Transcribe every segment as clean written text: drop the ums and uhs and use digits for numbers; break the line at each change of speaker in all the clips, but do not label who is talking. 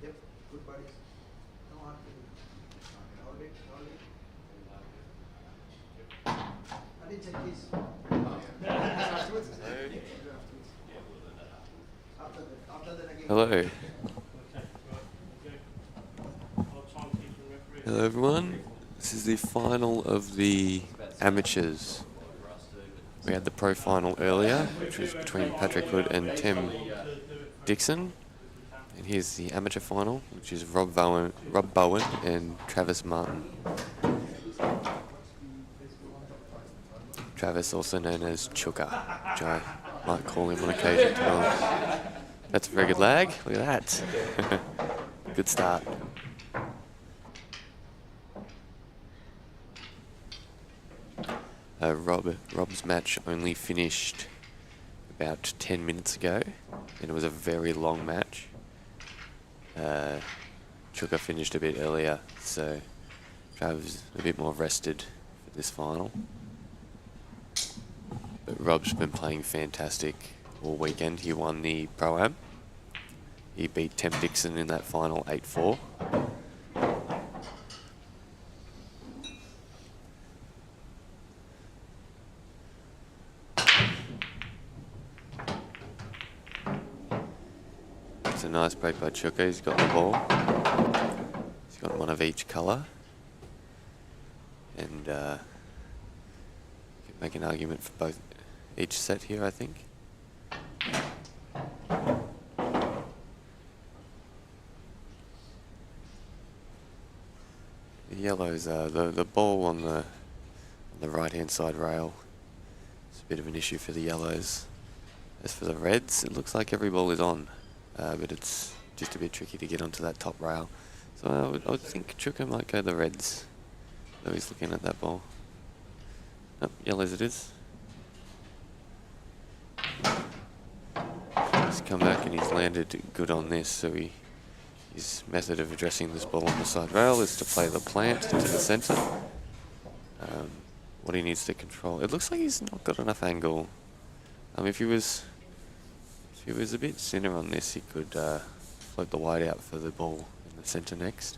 Yep, good buddies. No hard feelings. Hold it, hold it. I did check this. Afterwards. After that again.
Hello. Hello everyone. This is the final of the amateurs. We had the pro final earlier, which was between Patrick Hood and Tim Dixon. And here's the amateur final, which is Rob Bowen and Travis Martin. Travis, also known as Chuka, which I might call him on occasion. That's a very good lag. Look at that. Good start. Rob's match only finished about 10 minutes ago, and it was a very long match. Chuka finished a bit earlier, so Travis a bit more rested for this final. But Rob's been playing fantastic all weekend. He won the Pro-Am. He beat Tim Dixon in that final 8-4. It's a nice break by Chuka. He's got the ball. He's got one of each colour. And can make an argument for both each set here, I think. The yellows, the ball on the right-hand side rail is a bit of an issue for the yellows. As for the reds, it looks like every ball is on, but it's just a bit tricky to get onto that top rail. So I would think Chuka might go the reds, though he's looking at that ball. Oh, yellows it is. He's come back and he's landed good on this, so his method of addressing this ball on the side rail is to play the plant to the centre. What he needs to control, it looks like he's not got enough angle. If he was a bit thinner on this, he could float the wide out for the ball in the centre next.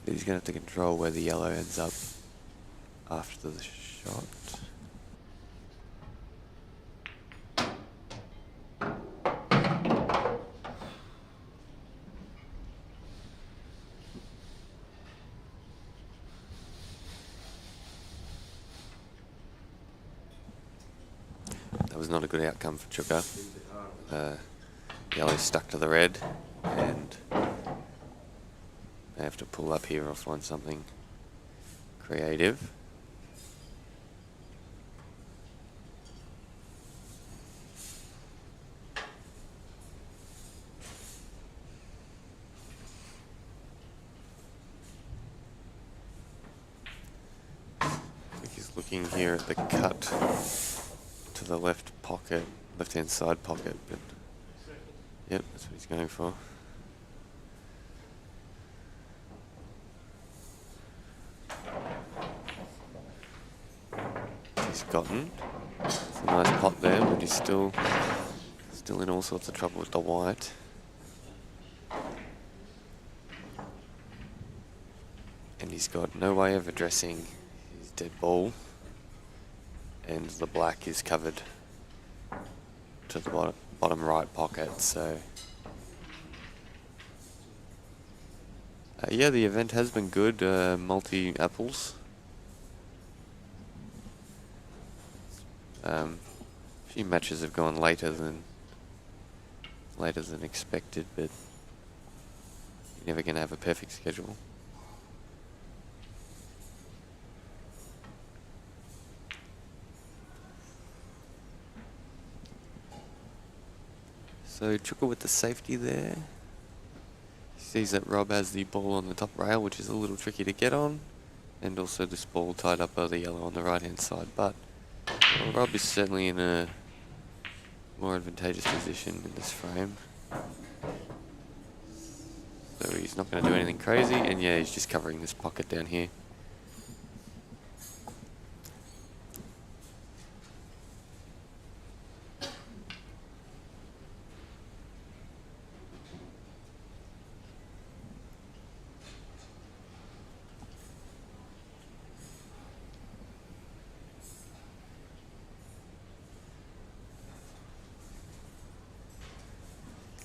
But he's going to have to control where the yellow ends up after the shot. That was not a good outcome for Chuka. Yellow stuck to the red, and they have to pull up here or find something creative. I think he's looking here at the cut to the left-hand side pocket, but yep, that's what he's going for. He's gotten. It's a nice pot there, but he's still in all sorts of trouble with the white. And he's got no way of addressing his dead ball. And the black is covered to the bottom right pocket, so yeah, the event has been good. Multi-apples. A few matches have gone later than expected, but you're never going to have a perfect schedule. So Chuka with the safety there. He sees that Rob has the ball on the top rail, which is a little tricky to get on, and also this ball tied up by the yellow on the right hand side. But well, Rob is certainly in a more advantageous position in this frame. So he's not going to do anything crazy, and yeah, he's just covering this pocket down here.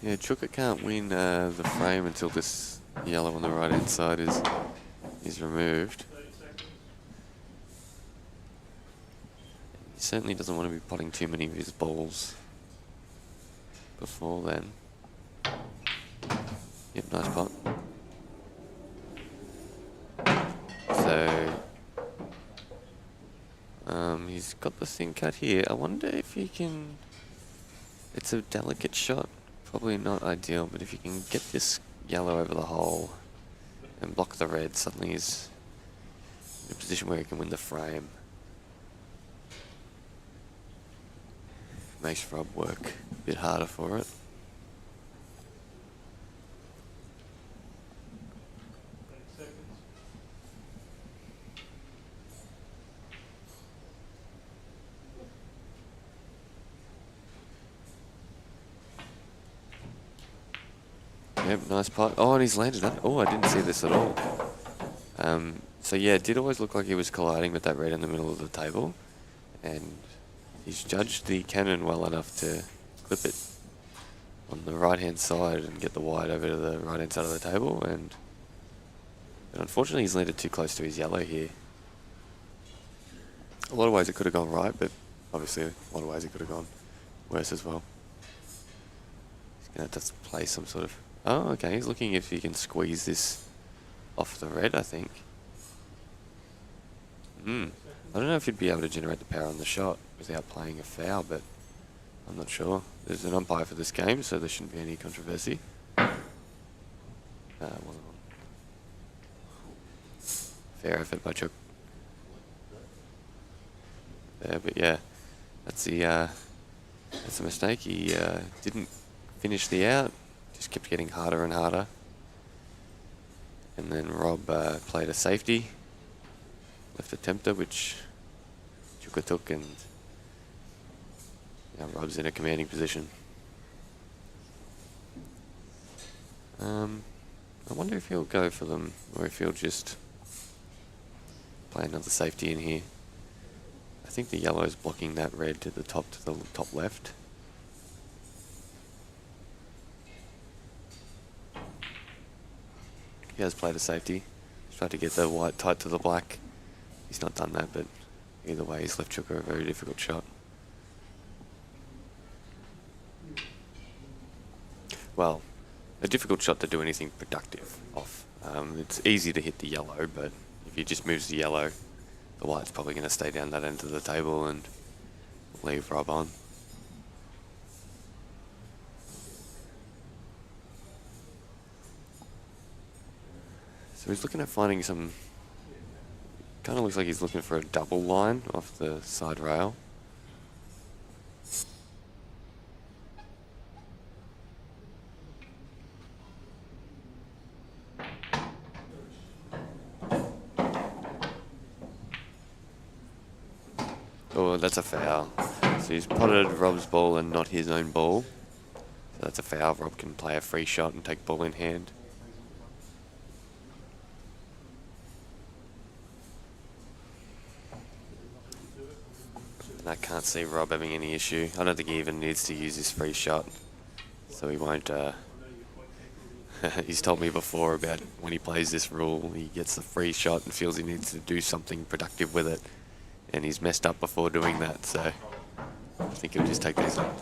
Yeah, Chuka can't win the frame until this yellow on the right hand side is removed. He certainly doesn't want to be potting too many of his balls before then. Yep, nice pot. So he's got the thing cut here. I wonder if he can... It's a delicate shot. Probably not ideal, but if you can get this yellow over the hole and block the red, suddenly he's in a position where he can win the frame. Makes Rob work a bit harder for it. Yep, nice pot. Oh, and he's landed that. Oh, I didn't see this at all. So yeah, it did always look like he was colliding with that red in the middle of the table. And he's judged the cannon well enough to clip it on the right-hand side and get the white over to the right-hand side of the table. But unfortunately, he's landed too close to his yellow here. A lot of ways it could have gone right, but obviously a lot of ways it could have gone worse as well. He's going to have to play some sort of... Oh, okay, he's looking if he can squeeze this off the red, I think. I don't know if he'd be able to generate the power on the shot without playing a foul, but I'm not sure. There's an umpire for this game, so there shouldn't be any controversy. It wasn't on. Fair effort by Chuck. There, but yeah, that's the mistake. He didn't finish the out, just kept getting harder and harder. And then Rob played a safety, left a tempter, which Chuka took, and now Rob's in a commanding position. I wonder if he'll go for them, or if he'll just play another safety in here. I think the yellow is blocking that red to the top left. He has played a safety. He's tried to get the white tight to the black. He's not done that, but either way, he's left Chuka a very difficult shot. Well, a difficult shot to do anything productive off. It's easy to hit the yellow, but if he just moves the yellow, the white's probably going to stay down that end of the table and leave Rob on. So he's looking at finding some... Kind of looks like he's looking for a double line off the side rail. Oh, that's a foul. So he's potted Rob's ball and not his own ball. So that's a foul. Rob can play a free shot and take ball in hand. And I can't see Rob having any issue. I don't think he even needs to use his free shot. So he won't... he's told me before about when he plays this rule, he gets the free shot and feels he needs to do something productive with it. And he's messed up before doing that, so I think he'll just take these up.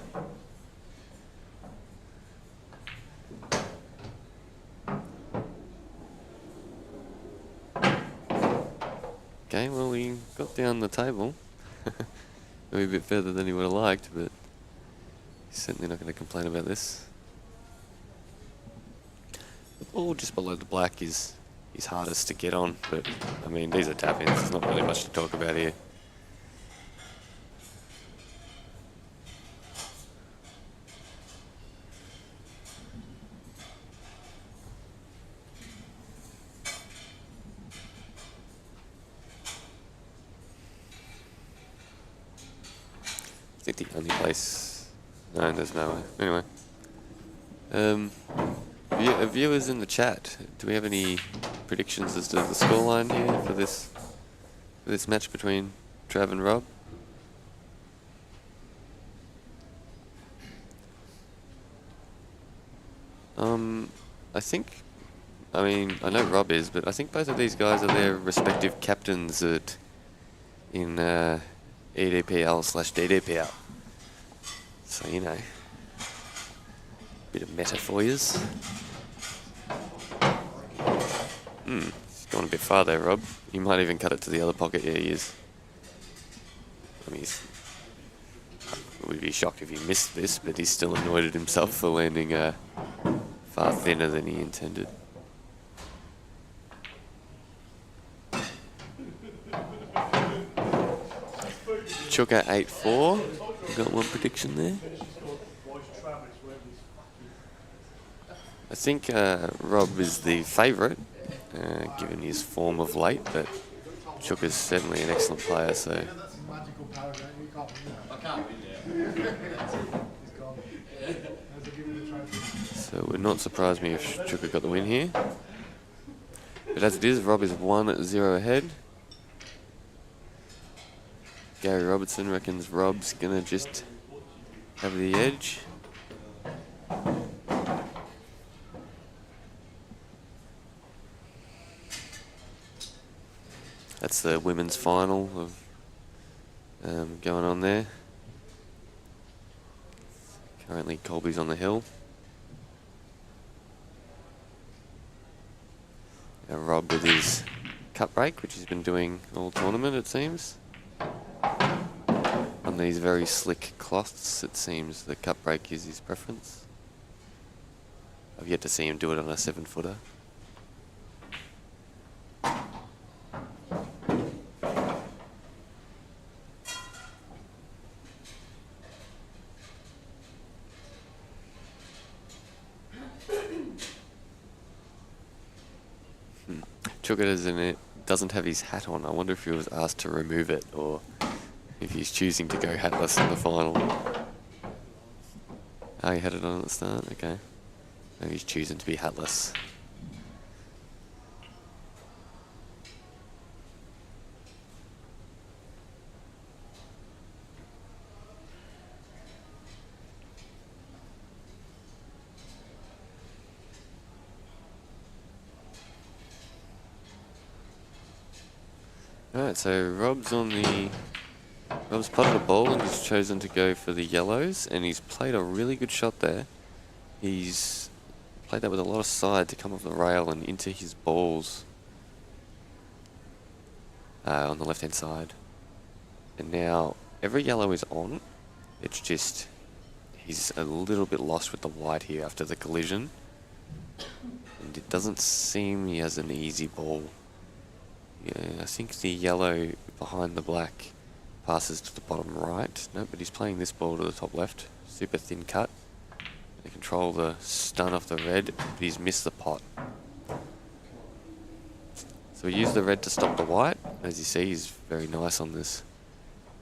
Okay, well, he got down the table. Maybe a bit further than he would have liked, but he's certainly not going to complain about this. The ball just below the black is hardest to get on, but I mean, these are tap-ins. There's not really much to talk about here. I think the only place... No, there's no way. Anyway. Viewers in the chat, do we have any predictions as to the scoreline here for this match between Trav and Rob? I think, I mean, I know Rob is, but I think both of these guys are their respective captains in EDPL/DDPL. So, you know, bit of meta for yous. He's gone a bit far there, Rob. You might even cut it to the other pocket. Yeah, he is. I mean, I would be shocked if he missed this, but he's still annoyed at himself for landing far thinner than he intended. Chuka 8-4. Got one prediction there. I think Rob is the favourite, given his form of late, but Chuka's certainly an excellent player, so... So it would not surprise me if Chuka got the win here. But as it is, Rob is 1-0 ahead. Gary Robertson reckons Rob's gonna just have the edge. That's the women's final of going on there. Currently Colby's on the hill. Now Rob with his cut break, which he's been doing all tournament, it seems. On these very slick cloths, it seems the cut break is his preference. I've yet to see him do it on a 7-footer. Chuka doesn't have his hat on. I wonder if he was asked to remove it or if he's choosing to go hatless in the final. Oh, he had it on at the start? Okay. Maybe he's choosing to be hatless. Alright, so Rob's potted a ball and he's chosen to go for the yellows, and he's played a really good shot there. He's played that with a lot of side to come off the rail and into his balls on the left hand side. And now every yellow is on. It's just he's a little bit lost with the white here after the collision, and it doesn't seem he has an easy ball. Yeah, I think the yellow behind the black passes to the bottom right. No, but he's playing this ball to the top left. Super thin cut. They control the stun off the red, but he's missed the pot. So we use the red to stop the white. As you see, he's very nice on this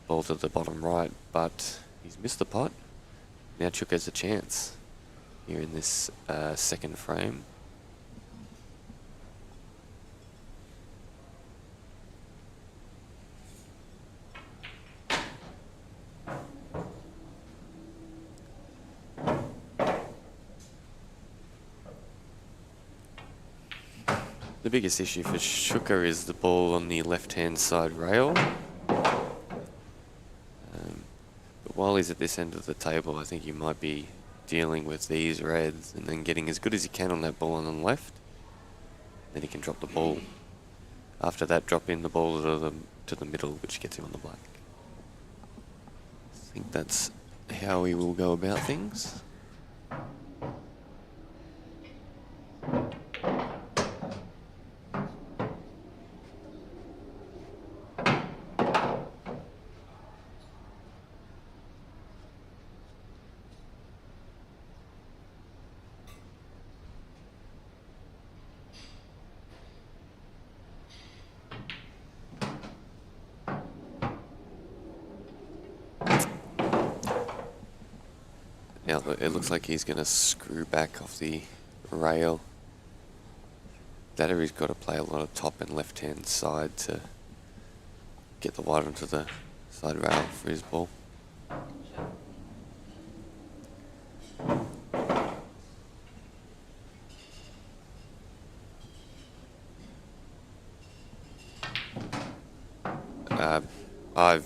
ball to the bottom right, but he's missed the pot. Now Chuka has a chance here in this second frame. The biggest issue for Chuka is the ball on the left-hand side rail. But while he's at this end of the table, I think he might be dealing with these reds and then getting as good as he can on that ball on the left. Then he can drop the ball. After that, drop in the ball to the middle, which gets him on the black. I think that's how he will go about things. Now it looks like he's going to screw back off the rail. That or he's got to play a lot of top and left hand side to get the white onto the side rail for his ball. I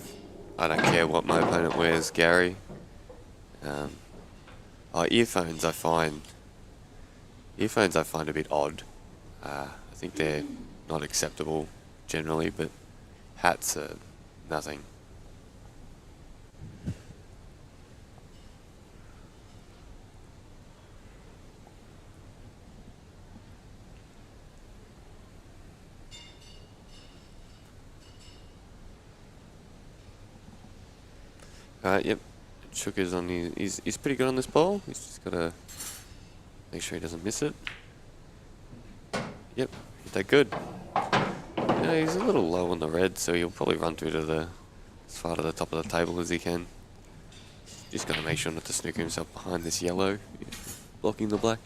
don't care what my opponent wears, Gary. Earphones I find a bit odd. I think they're not acceptable generally, but hats are nothing. Yep. Chuka's on he's pretty good on this ball. He's just gotta make sure he doesn't miss it. Yep, hit that good. Yeah, he's a little low on the red, so he'll probably run through to as far to the top of the table as he can. Just gotta make sure not to snooker himself behind this yellow, blocking the black.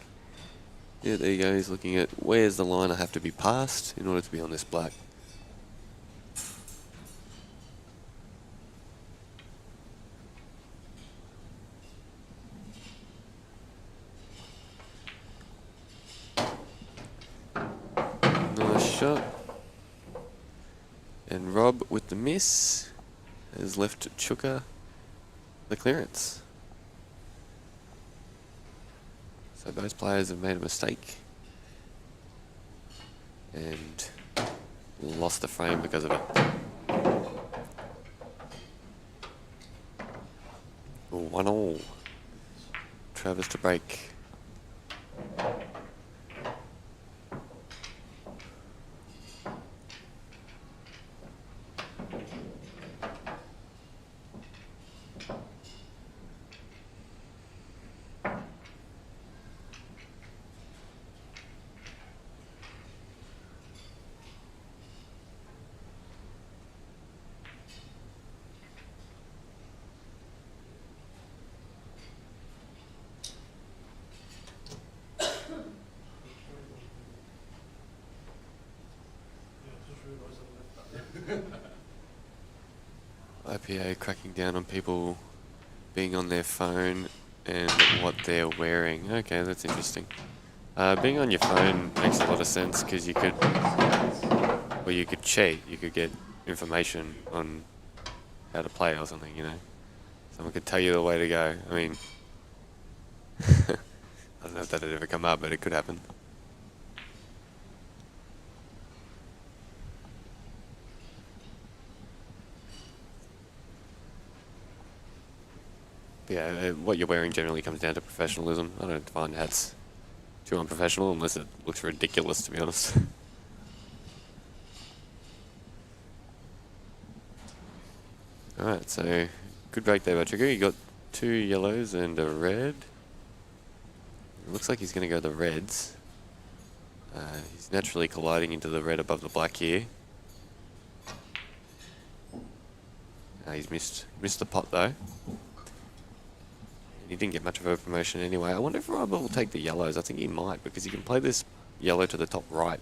Yeah, there you go. He's looking at where's the line I have to be passed in order to be on this black. Nice shot. And Rob with the miss has left Chuka the clearance. So both players have made a mistake and lost the frame because of it. 1-1. Travis to break. IPA cracking down on people being on their phone and what they're wearing. Okay, that's interesting. Being on your phone makes a lot of sense because you could cheat. You could get information on how to play or something, you know. Someone could tell you the way to go. I mean, I don't know if that had ever come up, but it could happen. Yeah, what you're wearing generally comes down to professionalism. I don't find hats too unprofessional unless it looks ridiculous, to be honest. Alright, so good break there by Trigger. You got 2 yellows and a red. It looks like he's going to go the reds. He's naturally colliding into the red above the black here. He's missed the pot though. He didn't get much of a promotion anyway. I wonder if Rob will take the yellows. I think he might, because he can play this yellow to the top right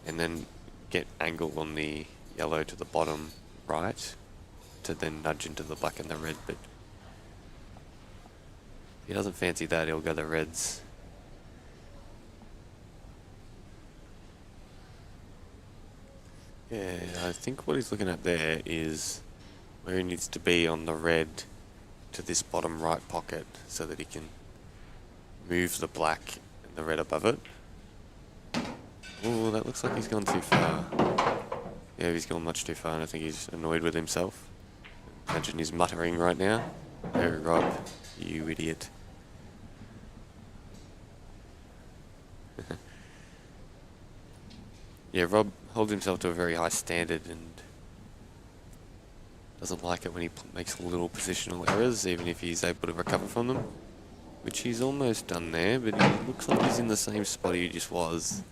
and then get angle on the yellow to the bottom right to then nudge into the black and the red, but if he doesn't fancy that, he'll go the reds. Yeah, I think what he's looking at there is where he needs to be on the red to this bottom right pocket so that he can move the black and the red above it. Oh, that looks like he's gone too far. Yeah, he's gone much too far, and I think he's annoyed with himself. Imagine he's muttering right now. Oh, Rob, you idiot. Yeah, Rob holds himself to a very high standard and doesn't like it when he makes little positional errors, even if he's able to recover from them. Which he's almost done there, but he looks like he's in the same spot he just was.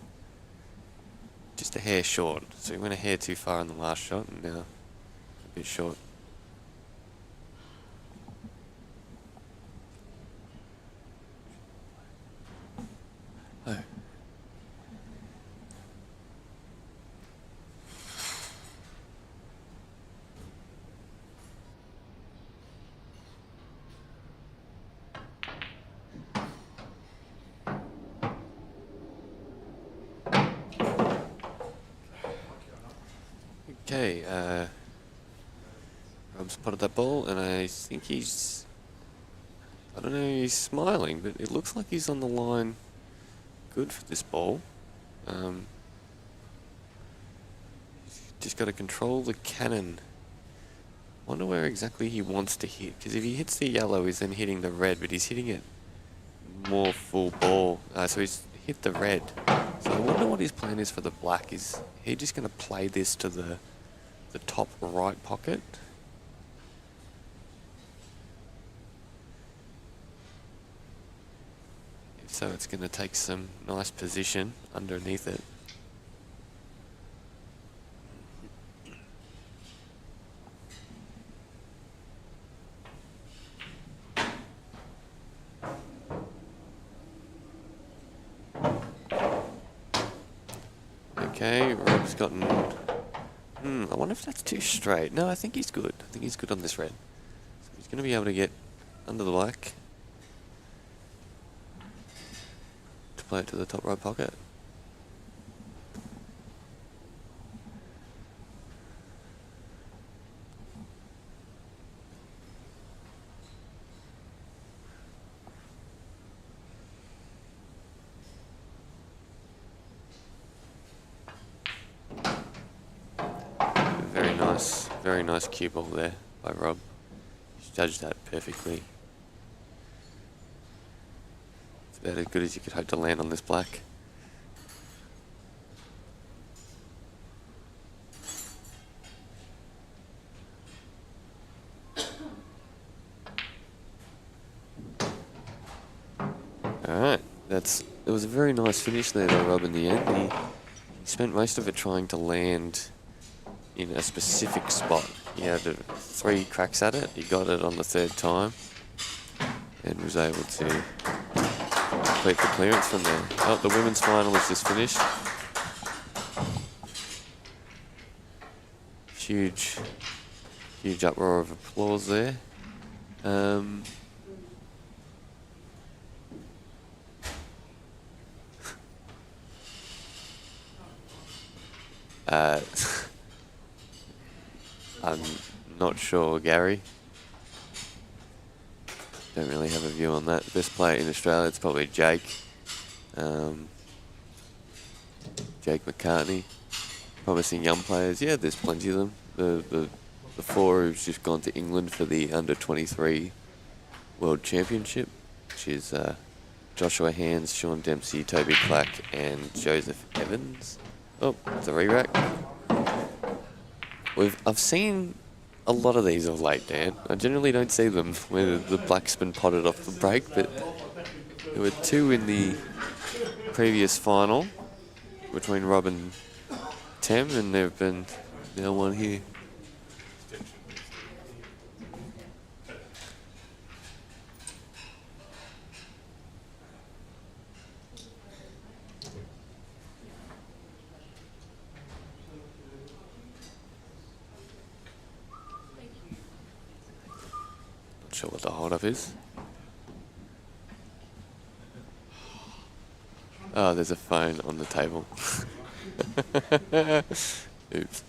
Just a hair short. So he went a hair too far in the last shot and now a bit short. Oh. Okay, spotted that ball, and I think he's... I don't know, he's smiling, but it looks like he's on the line good for this ball. Just got to control the cannon. Wonder where exactly he wants to hit, because if he hits the yellow, he's then hitting the red, but he's hitting it more full ball. So he's hit the red. So I wonder what his plan is for the black. Is he just going to play this to the top right pocket? If so, it's going to take some nice position underneath it. Okay, Rob's gotten... I wonder if that's too straight. No, I think he's good. I think he's good on this red. So he's going to be able to get under the black to play it to the top right pocket. Very nice cue ball there by Rob. He's judged that perfectly. It's about as good as you could hope to land on this black. Alright, it was a very nice finish there by Rob in the end. He spent most of it trying to land in a specific spot. He had 3 cracks at it. He got it on the 3rd time and was able to complete the clearance from there. Oh, the women's final is just finished. Huge uproar of applause there. I'm not sure, Gary. Don't really have a view on that. Best player in Australia, it's probably Jake. Jake McCartney. Promising young players. Yeah, there's plenty of them. The 4 who've just gone to England for the under-23 World Championship, which is Joshua Hands, Sean Dempsey, Toby Clack, and Joseph Evans. Oh, it's a re-rack. I've seen a lot of these of late, Dan. I generally don't see them where the black's been potted off the break, but there were 2 in the previous final between Rob and Tem, and there have been now 1 here. Sure what the hold up is. Oh, there's a phone on the table. Oops.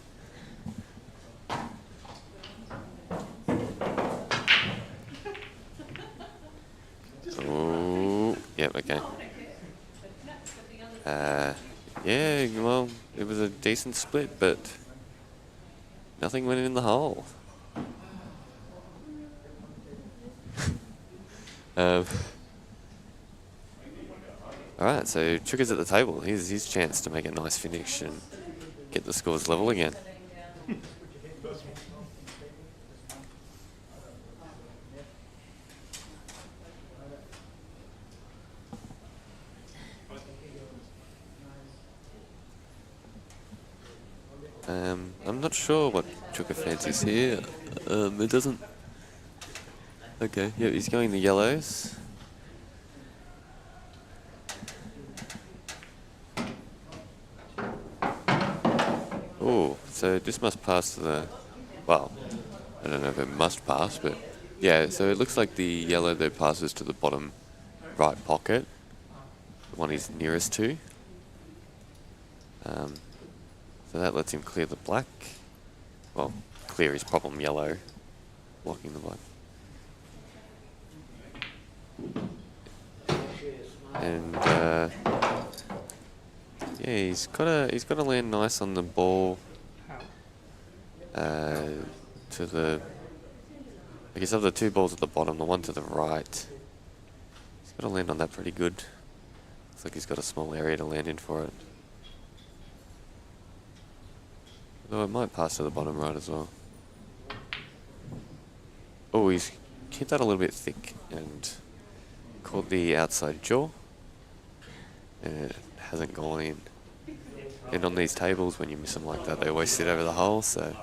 Oh, yep, okay. Yeah, well, it was a decent split, but nothing went in the hole. Alright, so Trigger's at the table. Here's his chance to make a nice finish and get the scores level again. I'm not sure what Trigger fancies here. It doesn't... Okay, yeah, he's going the yellows. Oh, so this must pass to the... Well, I don't know if it must pass, but... Yeah, so it looks like the yellow there passes to the bottom right pocket. The one he's nearest to. So that lets him clear the black. Well, clear his problem yellow. blocking the blood. And yeah, he's gotta land nice on the ball. To the, I guess of the two balls at the bottom, the one to the right, he's gotta land on that pretty good. Looks like he's got a small area to land in for it. Though it might pass to the bottom right as well. Oh, he's hit that a little bit thick and caught the outside jaw. And it hasn't gone in. And on these tables, when you miss them like that, they always sit over the hole, so.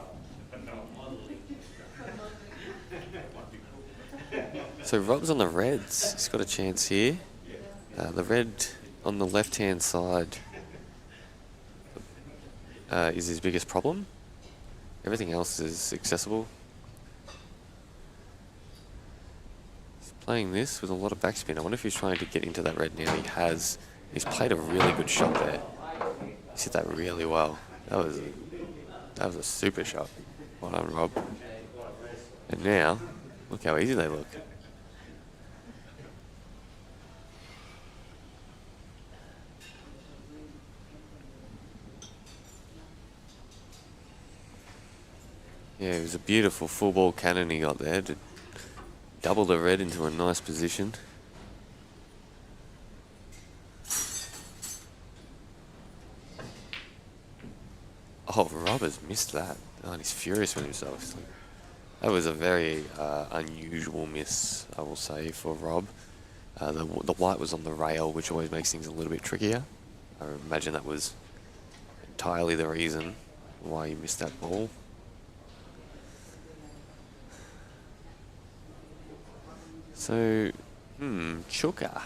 So Rob's on the reds. He's got a chance here. The red on the left-hand side is his biggest problem. Everything else is accessible. He's playing this with a lot of backspin. I wonder if he's trying to get into that red now. He has. He's played a really good shot there. He's hit that really well. That was a super shot. Well done, Rob. And now, look how easy they look. Yeah, it was a beautiful full ball cannon he got there to double the red into a nice position. Oh, Rob has missed that. Oh, and he's furious with himself. That was a very unusual miss, I will say, for Rob. The white was on the rail, which always makes things a little bit trickier. I imagine that was entirely the reason why he missed that ball. So, Chuka.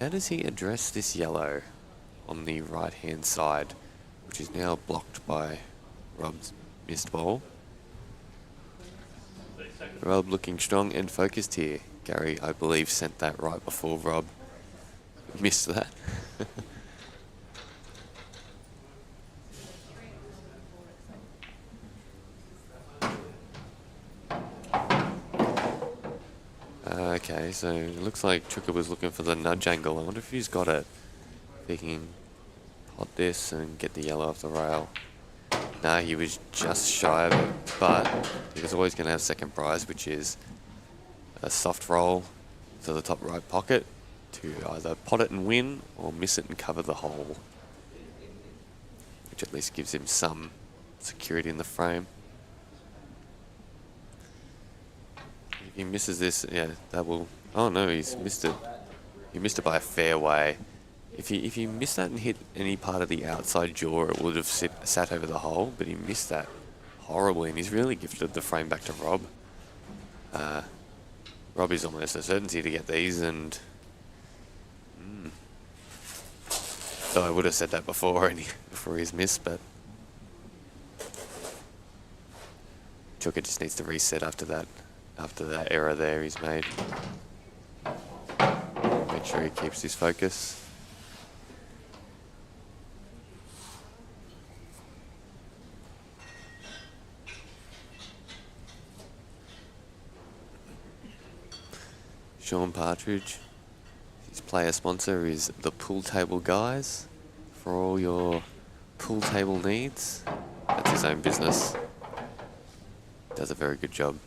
How does he address this yellow on the right-hand side, which is now blocked by Rob's missed ball? Rob looking strong and focused here. Gary, I believe, sent that right before Rob missed that. Okay, so it looks like Chuka was looking for the nudge angle. I wonder if he's got it. If he can pot this and get the yellow off the rail. Nah, he was just shy of it, but he was always going to have second prize, which is a soft roll to the top right pocket to either pot it and win or miss it and cover the hole, which at least gives him some security in the frame. If he misses this, yeah, that will... Oh no, he's missed it. He missed it by a fair way. If he missed that and hit any part of the outside jaw, it would have sat over the hole, but he missed that horribly, and he's really gifted the frame back to Rob. Rob is almost a certainty to get these, and... So I would have said that before his miss, but... Chuka just needs to reset after that error there he's made. Make sure he keeps his focus. Sean Partridge, his player sponsor is the Pool Table Guys. For all your pool table needs, that's his own business. Does a very good job.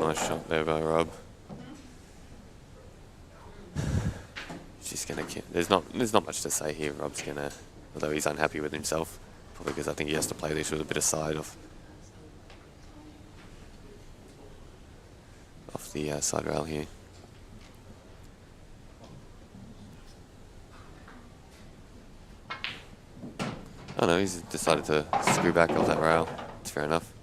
Nice shot there by Rob. She's gonna. There's not much to say here. Rob's gonna, although he's unhappy with himself, probably because I think he has to play this with a bit of side off the side rail here. Oh no, he's decided to screw back off that rail. It's fair enough.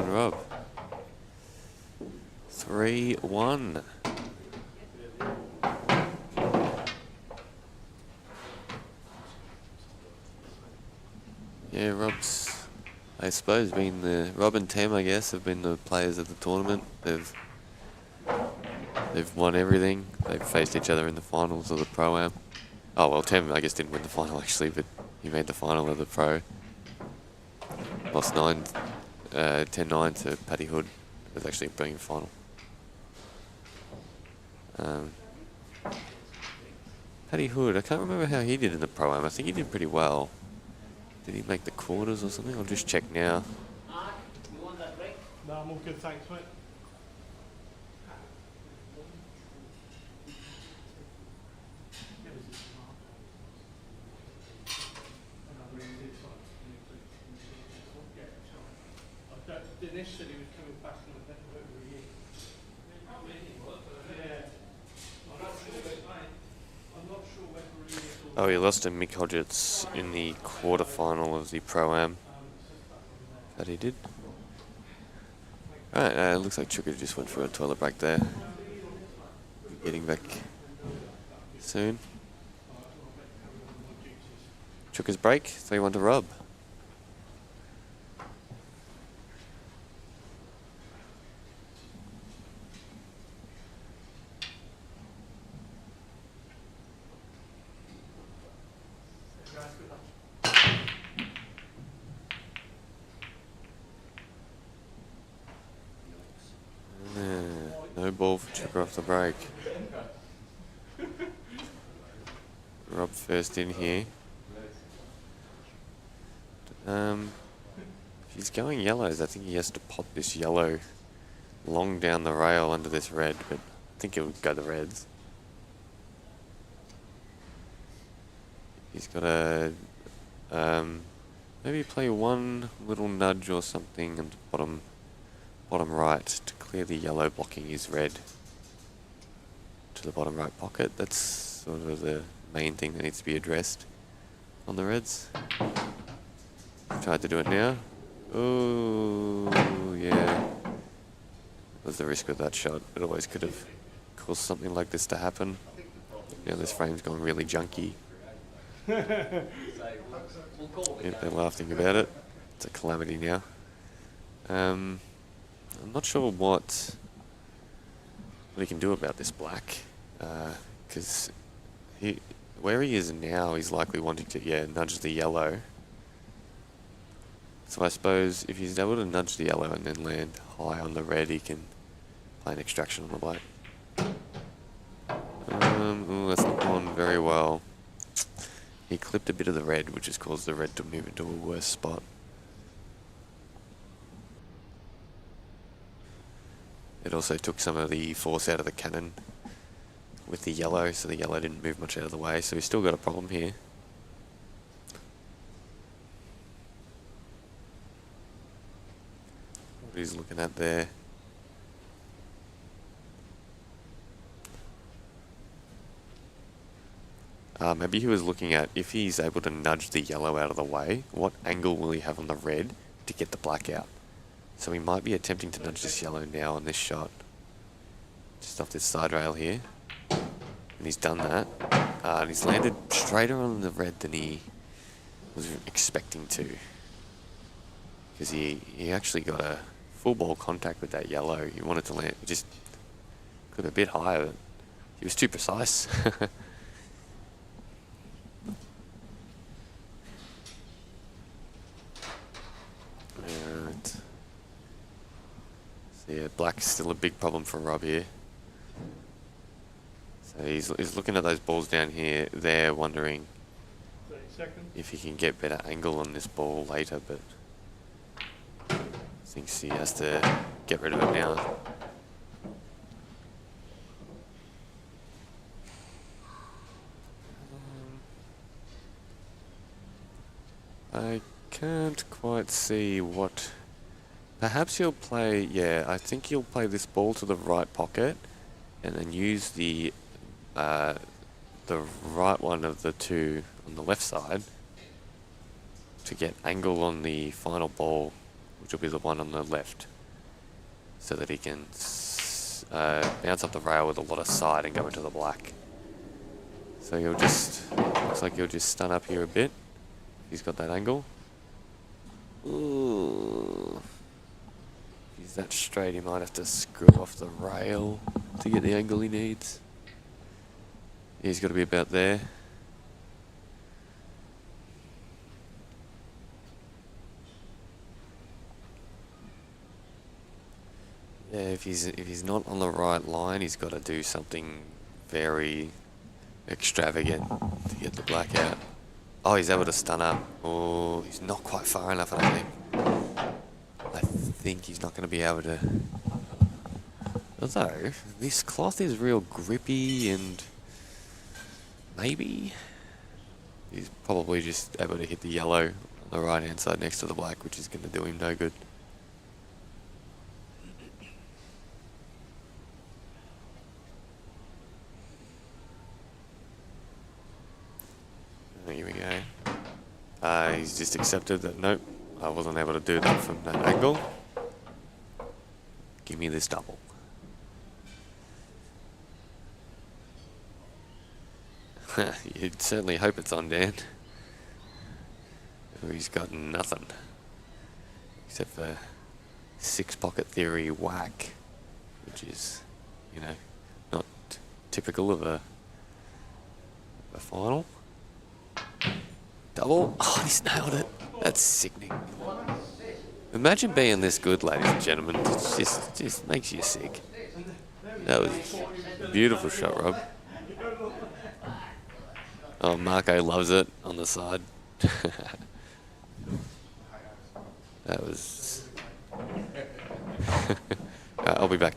on Rob. 3-1. Yeah, Rob's, I suppose, been Rob and Tem, I guess, have been the players of the tournament. They've won everything. They've faced each other in the finals of the Pro-Am. Oh, well, Tem, I guess, didn't win the final, actually, but he made the final of the Pro. Lost 10-9 to Paddy Hood. It was actually a brilliant final. Paddy Hood, I can't remember how he did in the Pro-Am. I think he did pretty well. Did he make the quarters or something? I'll just check now.
You want that break?
No, I'm all good, thanks, mate. Initially, he was coming back in a bit over a year. Yeah. I'm not sure whether he is or...
Oh, he lost to Mick Hodgetts in the quarterfinal of the Pro-Am. That he did. Alright, looks like Chuka just went for a toilet break there. Getting back soon. Chuka's break, 3-1 to Rob. No ball for Chuka off the break. Rob first in here. If he's going yellows, I think he has to pop this yellow long down the rail under this red, but I think he'll go the reds. He's got to maybe play one little nudge or something in the bottom right to clear the yellow blocking his red to the bottom right pocket. That's sort of the main thing that needs to be addressed on the reds. Tried to do it now. Oh, yeah. That was the risk with that shot. It always could have caused something like this to happen. Yeah, this frame's gone really junky. Yeah, they're laughing about it. It's a Calamity now. I'm not sure what he can do about this black, because where he is now, he's likely wanting to nudge the yellow. So I suppose if he's able to nudge the yellow and then land high on the red, he can play an extraction on the black. Ooh, that's not gone very well. He clipped a bit of the red, which has caused the red to move into a worse spot. It also took some of the force out of the cannon with the yellow, so the yellow didn't move much out of the way, so he's still got a problem here. What he's looking at there. Maybe he was looking at, if he's able to nudge the yellow out of the way, what angle will he have on the red to get the black out? So he might be attempting to nudge this yellow now on this shot. Just off this side rail here. And he's done that. And he's landed straighter on the red than he was expecting to. Because he actually got a full ball contact with that yellow. He wanted to land, just could have a bit higher, but he was too precise. Yeah, black's still a big problem for Rob here. So he's looking at those balls down here. They're wondering if he can get better angle on this ball later, but thinks he has to get rid of it now. I can't quite see what... Perhaps he'll play, yeah, I think he'll play this ball to the right pocket and then use the right one of the two on the left side to get angle on the final ball, which will be the one on the left. so that he can bounce up the rail with a lot of side and go into the black. So he'll just, looks like he'll just stun up here a bit. He's got that angle. Ooh. If he's that straight, he might have to screw off the rail to get the angle he needs. He's got to be about there. Yeah, if he's not on the right line, he's got to do something very extravagant to get the black out. Oh, he's able to stun up. Oh, he's not quite far enough, I don't think. I think he's not going to be able to. Although, this cloth is real grippy and maybe he's probably just able to hit the yellow on the right hand side next to the black, which is going to do him no good. Here we go. He's just accepted that, nope, I wasn't able to do that from that angle. Give me this double. You'd certainly hope it's on, Dan. He's got nothing. Except for six pocket theory whack, which is, you know, not typical of a final. Double. Oh, he's nailed it. That's sickening. Imagine being this good, ladies and gentlemen. It just makes you sick. That was a beautiful shot, Rob. Oh, Marco loves it on the side. That was... I'll be back.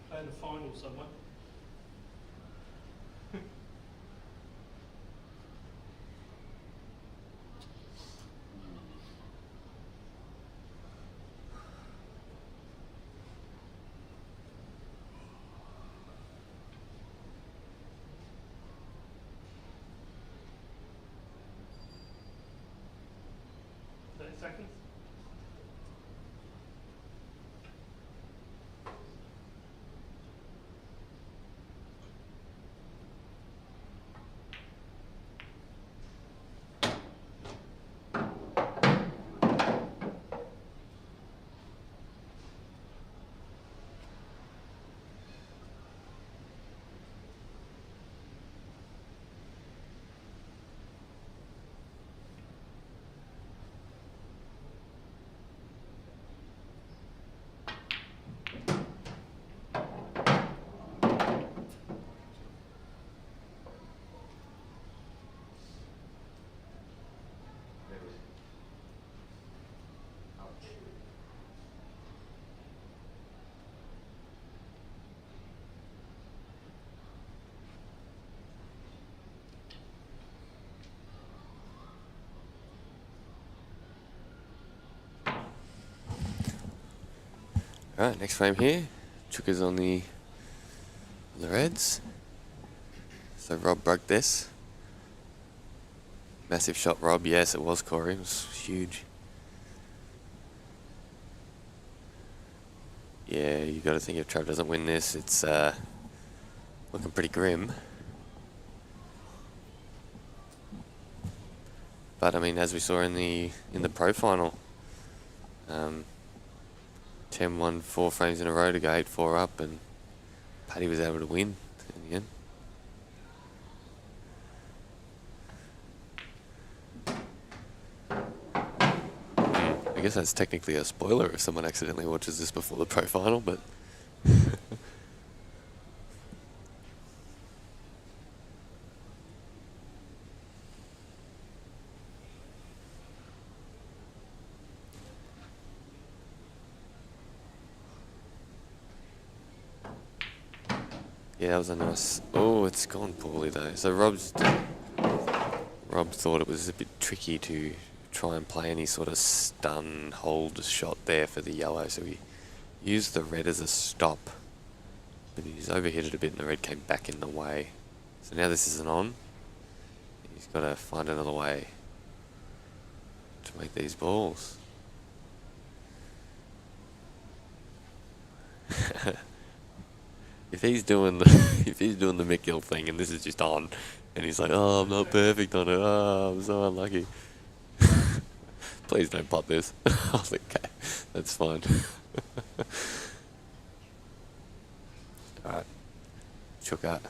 Playing the final somewhere. Seconds.
Alright, next frame here. Chuka's on the Reds. So Rob broke this. Massive shot, Rob. Yes, it was, Corey. It was huge. Yeah, you got to think if Trav doesn't win this, it's looking pretty grim. But I mean, as we saw in the pro final, 10 won 4 frames in a row to go 8-4 up, and Paddy was able to win in the end. I guess that's technically a spoiler if someone accidentally watches this before the pro final, but yeah, that was a nice. Oh, it's gone poorly though. So Rob thought it was a bit tricky to try and play any sort of stun hold shot there for the yellow, so he used the red as a stop, but he's overhit it a bit and the red came back in the way. So now this isn't on. He's got to find another way to make these balls. If he's doing the Mick Gill thing and this is just on, and he's like, oh, I'm not perfect on it, oh, I'm so unlucky. Please don't pop this. I was like, okay, that's fine. Alright, Chuka,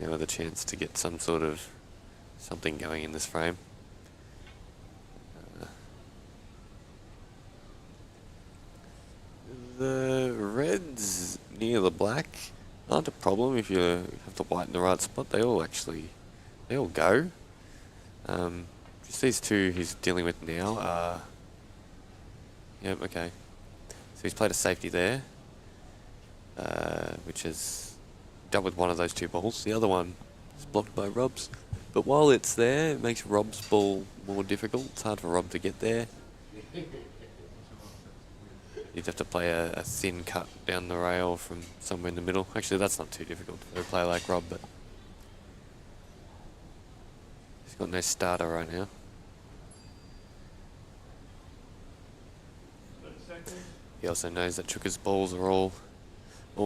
now with a chance to get some sort of something going in this frame. The reds near the black aren't a problem if you have the white in the right spot. They all go. Just these two he's dealing with now. Yep, okay. So he's played a safety there, which has dealt with one of those two balls. The other one is blocked by Rob's. But while it's there, it makes Rob's ball more difficult. It's hard for Rob to get there. You'd have to play a thin cut down the rail from somewhere in the middle. Actually, that's not too difficult for a player like Rob, but he's got no starter right now. He also knows that Chuka's balls are all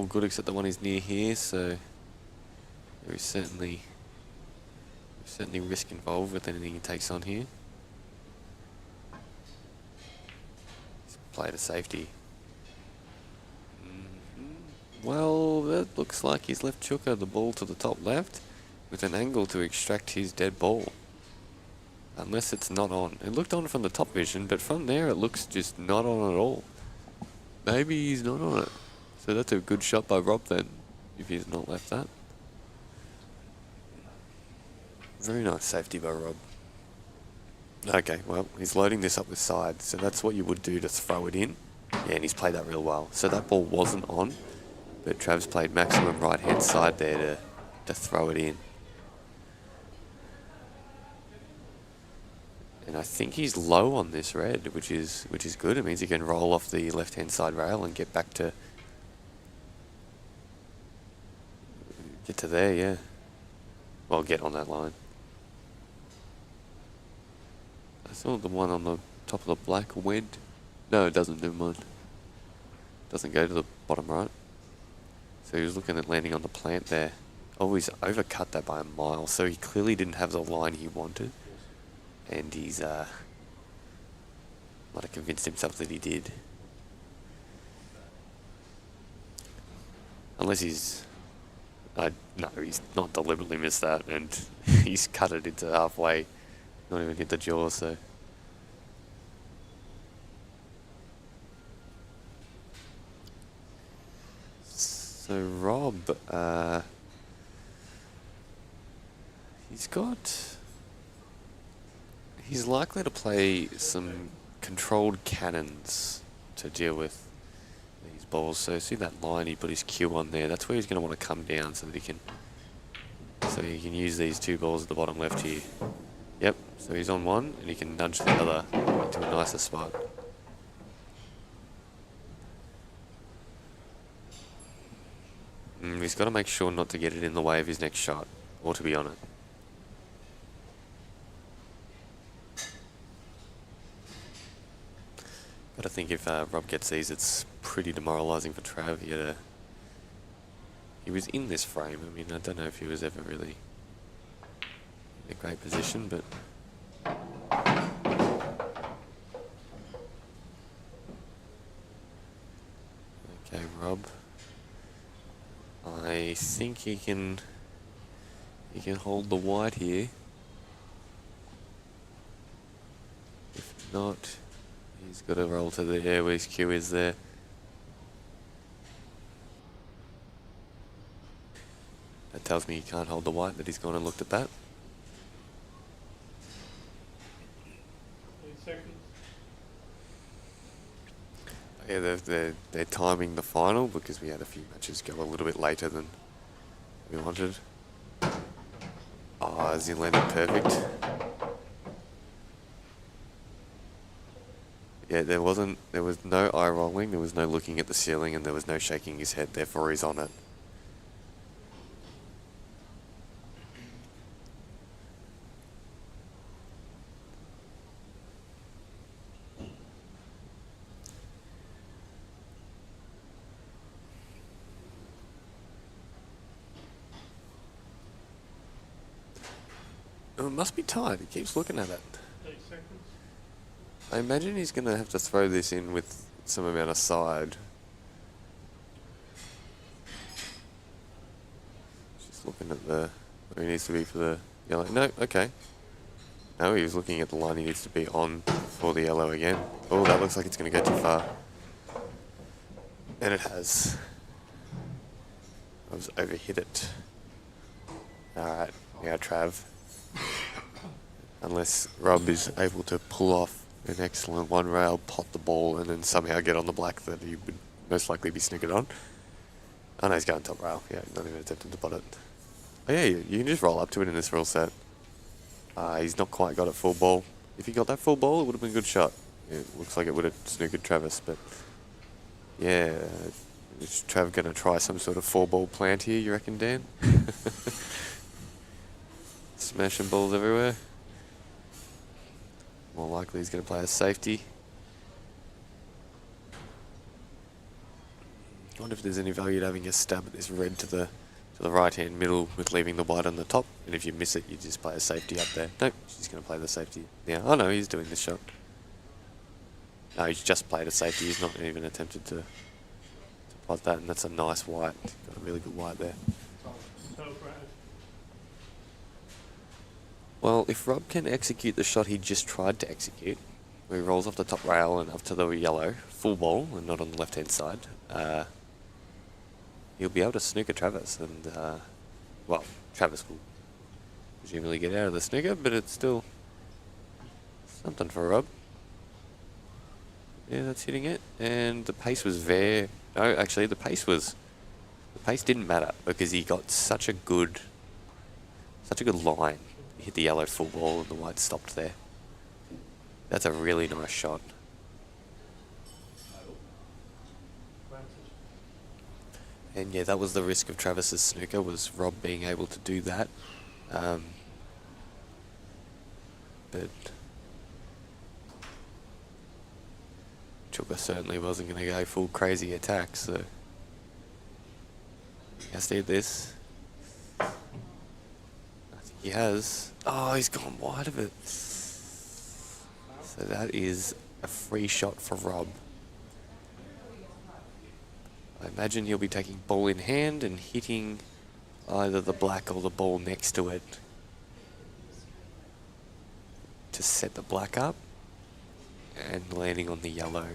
good except the one he's near here, so there is certainly risk involved with anything he takes on here. He's played a safety. Well, that looks like he's left Chuka the ball to the top left with an angle to extract his dead ball. Unless it's not on. It looked on from the top vision, but from there it looks just not on at all. Maybe he's not on it. So that's a good shot by Rob then, if he's not left that. Very nice safety by Rob. Okay, well, he's loading this up with side, so that's what you would do to throw it in. Yeah, and he's played that real well. So that ball wasn't on, but Trav's played maximum right-hand side there to throw it in. And I think he's low on this red, which is good. It means he can roll off the left-hand side rail and get to there, yeah. Well, get on that line. I saw the one on the top of the black went. No, it doesn't, never mind. Doesn't go to the bottom right. So he was looking at landing on the plant there. Oh, he's overcut that by a mile, so he clearly didn't have the line he wanted. And he's might have convinced himself that he did. Unless he's no, he's not deliberately missed that, and he's cut it into halfway, not even hit the jaw, so. So Rob, he's likely to play some controlled cannons to deal with these balls. So see that line he put his cue on there, that's where he's going to want to come down so that he can use these two balls at the bottom left here. Yep, so he's on one and he can nudge the other into a nicer spot. He's got to make sure not to get it in the way of his next shot, or to be on it. But I think if Rob gets these, it's pretty demoralising for Trav. He was in this frame. I mean, I don't know if he was ever really in a great position, but Okay, Rob. I think he can hold the white here. If not, he's got to roll to the air where his cue is there. That tells me he can't hold the white, that he's gone and looked at that.
8 seconds.
Yeah, they're timing the final because we had a few matches go a little bit later than we wanted. Oh, has he landed perfect? Yeah, there was no eye rolling, there was no looking at the ceiling, and there was no shaking his head, therefore he's on it. Oh, it must be tight, he keeps looking at it.
8 seconds.
I imagine he's going to have to throw this in with some amount of side. Just looking at where he needs to be for the yellow. No, okay. No, he was looking at the line he needs to be on for the yellow again. Oh, that looks like it's going to go too far. And it has. I was overhit it. Alright, now Trav. Unless Rob is able to pull off an excellent one rail, pot the ball, and then somehow get on the black that he would most likely be snickered on. Oh no, he's going top rail. Yeah, not even attempting to pot it. Oh yeah, you can just roll up to it in this rule set. He's not quite got it full ball. If he got that full ball, it would have been a good shot. It looks like it would have snookered Travis, but yeah. Is Trav going to try some sort of 4-ball plant here, you reckon, Dan? Smashing balls everywhere. More likely he's going to play a safety. I wonder if there's any value to having a stab at this red to the right hand middle with leaving the white on the top. And if you miss it, you just play a safety up there. Nope, she's going to play the safety. Yeah, oh no, he's doing this shot. No, he's just played a safety. He's not even attempted to pot that, and that's a nice white. Got a really good white there.
So great.
Well, if Rob can execute the shot he just tried to execute, where he rolls off the top rail and up to the yellow, full ball, and not on the left-hand side, he'll be able to snooker Travis, and, well, Travis will presumably get out of the snooker, but it's still something for Rob. Yeah, that's hitting it, and the pace was there. No, actually, the pace didn't matter, because he got such a good line. He hit the yellow full ball, and the white stopped there. That's a really nice shot. And yeah, that was the risk of Travis's snooker, was Rob being able to do that. But Chuka certainly wasn't going to go full crazy attack, so he has to hit this. I think he has. Oh, he's gone wide of it. So that is a free shot for Rob. I imagine he'll be taking ball in hand and hitting either the black or the ball next to it to set the black up and landing on the yellow.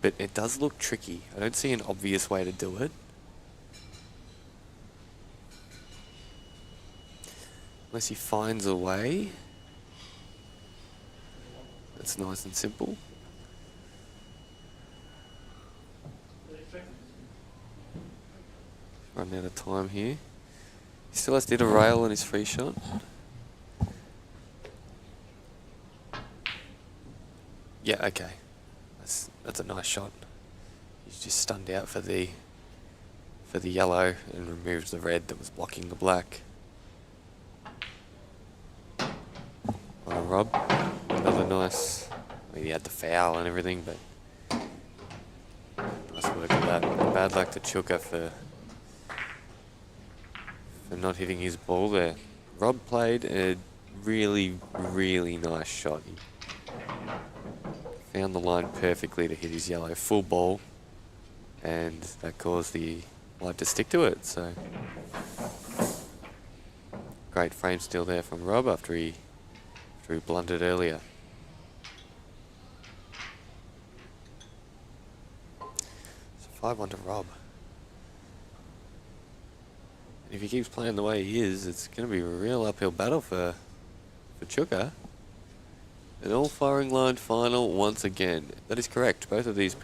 But it does look tricky. I don't see an obvious way to do it. Unless he finds a way. That's nice and simple. Run out of time here. He still has to hit a rail on his free shot. Yeah, okay. That's a nice shot. He's just stunned out for the yellow and removed the red that was blocking the black. Oh, Rob, another nice. I mean, he had the foul and everything, but nice work with that. Bad luck to Chuka for not hitting his ball there. Rob played a really, really nice shot. He found the line perfectly to hit his yellow full ball. and that caused the white to stick to it. So great frame steal there from Rob after he blundered earlier. So 5-1 to Rob. And if he keeps playing the way he is, it's going to be a real uphill battle for Chuka. An all firing line final once again. That is correct. Both of these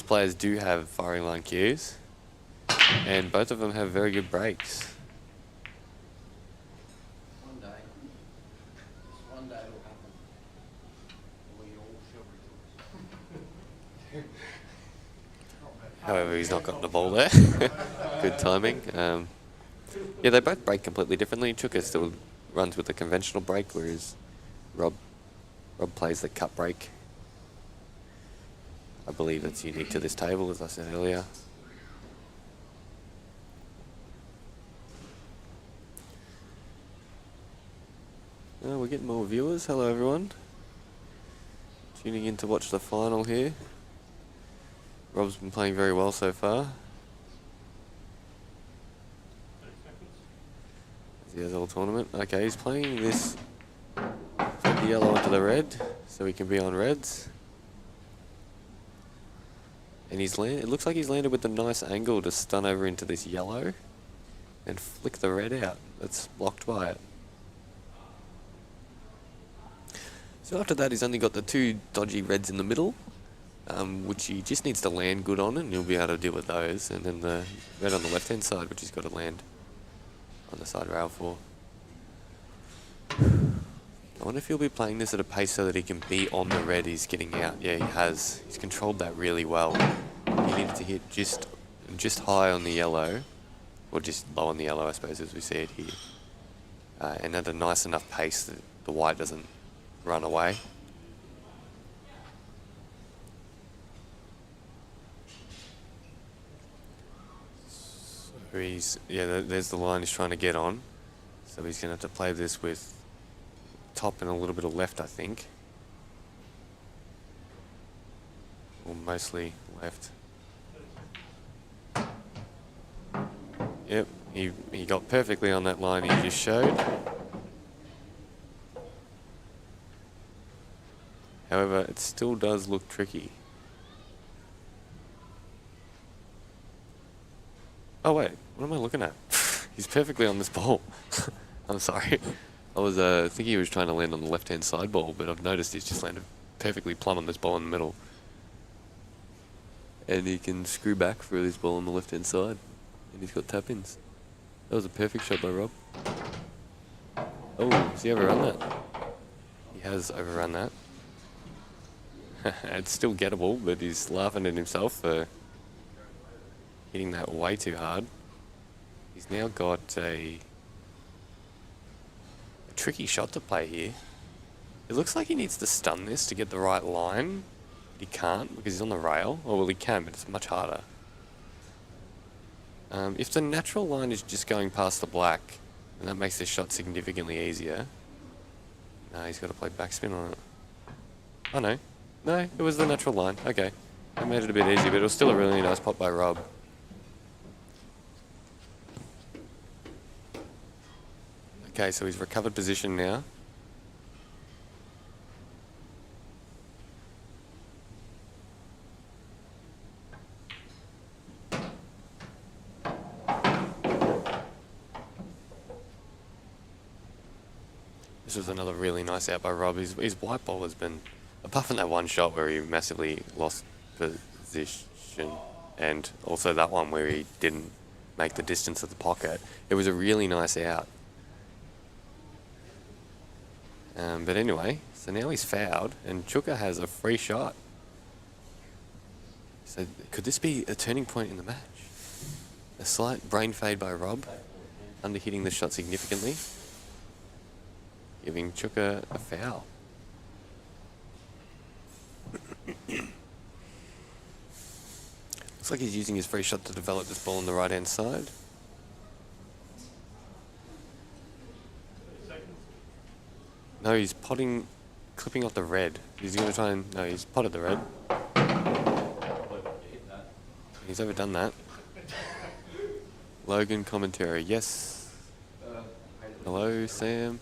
players do have firing line cues, and both of them have very good breaks.
One day it'll happen. We all shall rejoice.
However, he's not gotten the ball there. Good timing. Yeah, they both break completely differently. Chuka still runs with the conventional break, whereas Rob plays the cut break. I believe that's unique to this table, as I said earlier. We're getting more viewers. Hello, everyone. Tuning in to watch the final here. Rob's been playing very well so far.
30 seconds.
He has all tournament. Okay, he's playing this. Take the yellow into the red, so he can be on reds. And it looks like he's landed with a nice angle to stun over into this yellow and flick the red out. That's blocked by it. So after that, he's only got the two dodgy reds in the middle, which he just needs to land good on, and he'll be able to deal with those. And then the red on the left-hand side, which he's got to land on the side rail for. I wonder if he'll be playing this at a pace so that he can be on the red he's getting out. Yeah, he has. He's controlled that really well. He needed to hit just high on the yellow, or just low on the yellow, I suppose, as we see it here. And at a nice enough pace that the white doesn't run away. So there's the line he's trying to get on. So he's going to have to play this with top and a little bit of left, I think. Or mostly left. Yep, he got perfectly on that line he just showed. However, it still does look tricky. Oh wait, what am I looking at? He's perfectly on this ball. I'm sorry. I was thinking he was trying to land on the left-hand side ball, but I've noticed he's just landed perfectly plumb on this ball in the middle. And he can screw back for this ball on the left-hand side. And he's got tap-ins. That was a perfect shot by Rob. Oh, has he overrun that? He has overrun that. It's still gettable, but he's laughing at himself for hitting that way too hard. He's now got a tricky shot to play here. It looks like he needs to stun this to get the right line. But he can't because he's on the rail. Oh, well, he can, but it's much harder. If the natural line is just going past the black, then that makes this shot significantly easier. No, he's got to play backspin on it. Oh, no. No, it was the natural line. Okay. That made it a bit easier, but it was still a really nice pot by Rob. Okay, so he's recovered position now. This was another really nice out by Rob. His white ball has been, apart from that one shot where he massively lost position, and also that one where he didn't make the distance of the pocket, it was a really nice out. But anyway, so now he's fouled, and Chuka has a free shot. So could this be a turning point in the match? A slight brain fade by Rob, under-hitting the shot significantly, giving Chuka a foul. Looks like he's using his free shot to develop this ball on the right-hand side. No, he's clipping off the red. He's going to try and... No, he's potted the red. He's overdone that. Logan commentary, yes. Hello, Sam.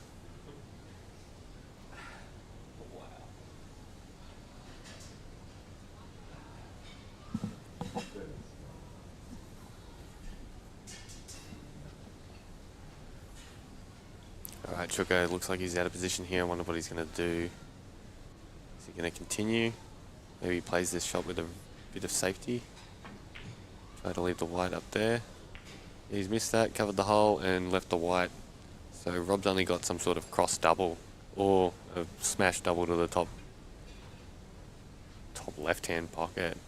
Alright, Chuka looks like he's out of position here. I wonder what he's going to do. Is he going to continue? Maybe he plays this shot with a bit of safety. Try to leave the white up there. He's missed that, covered the hole and left the white. So Rob's only got some sort of cross double or a smash double to the top left hand pocket.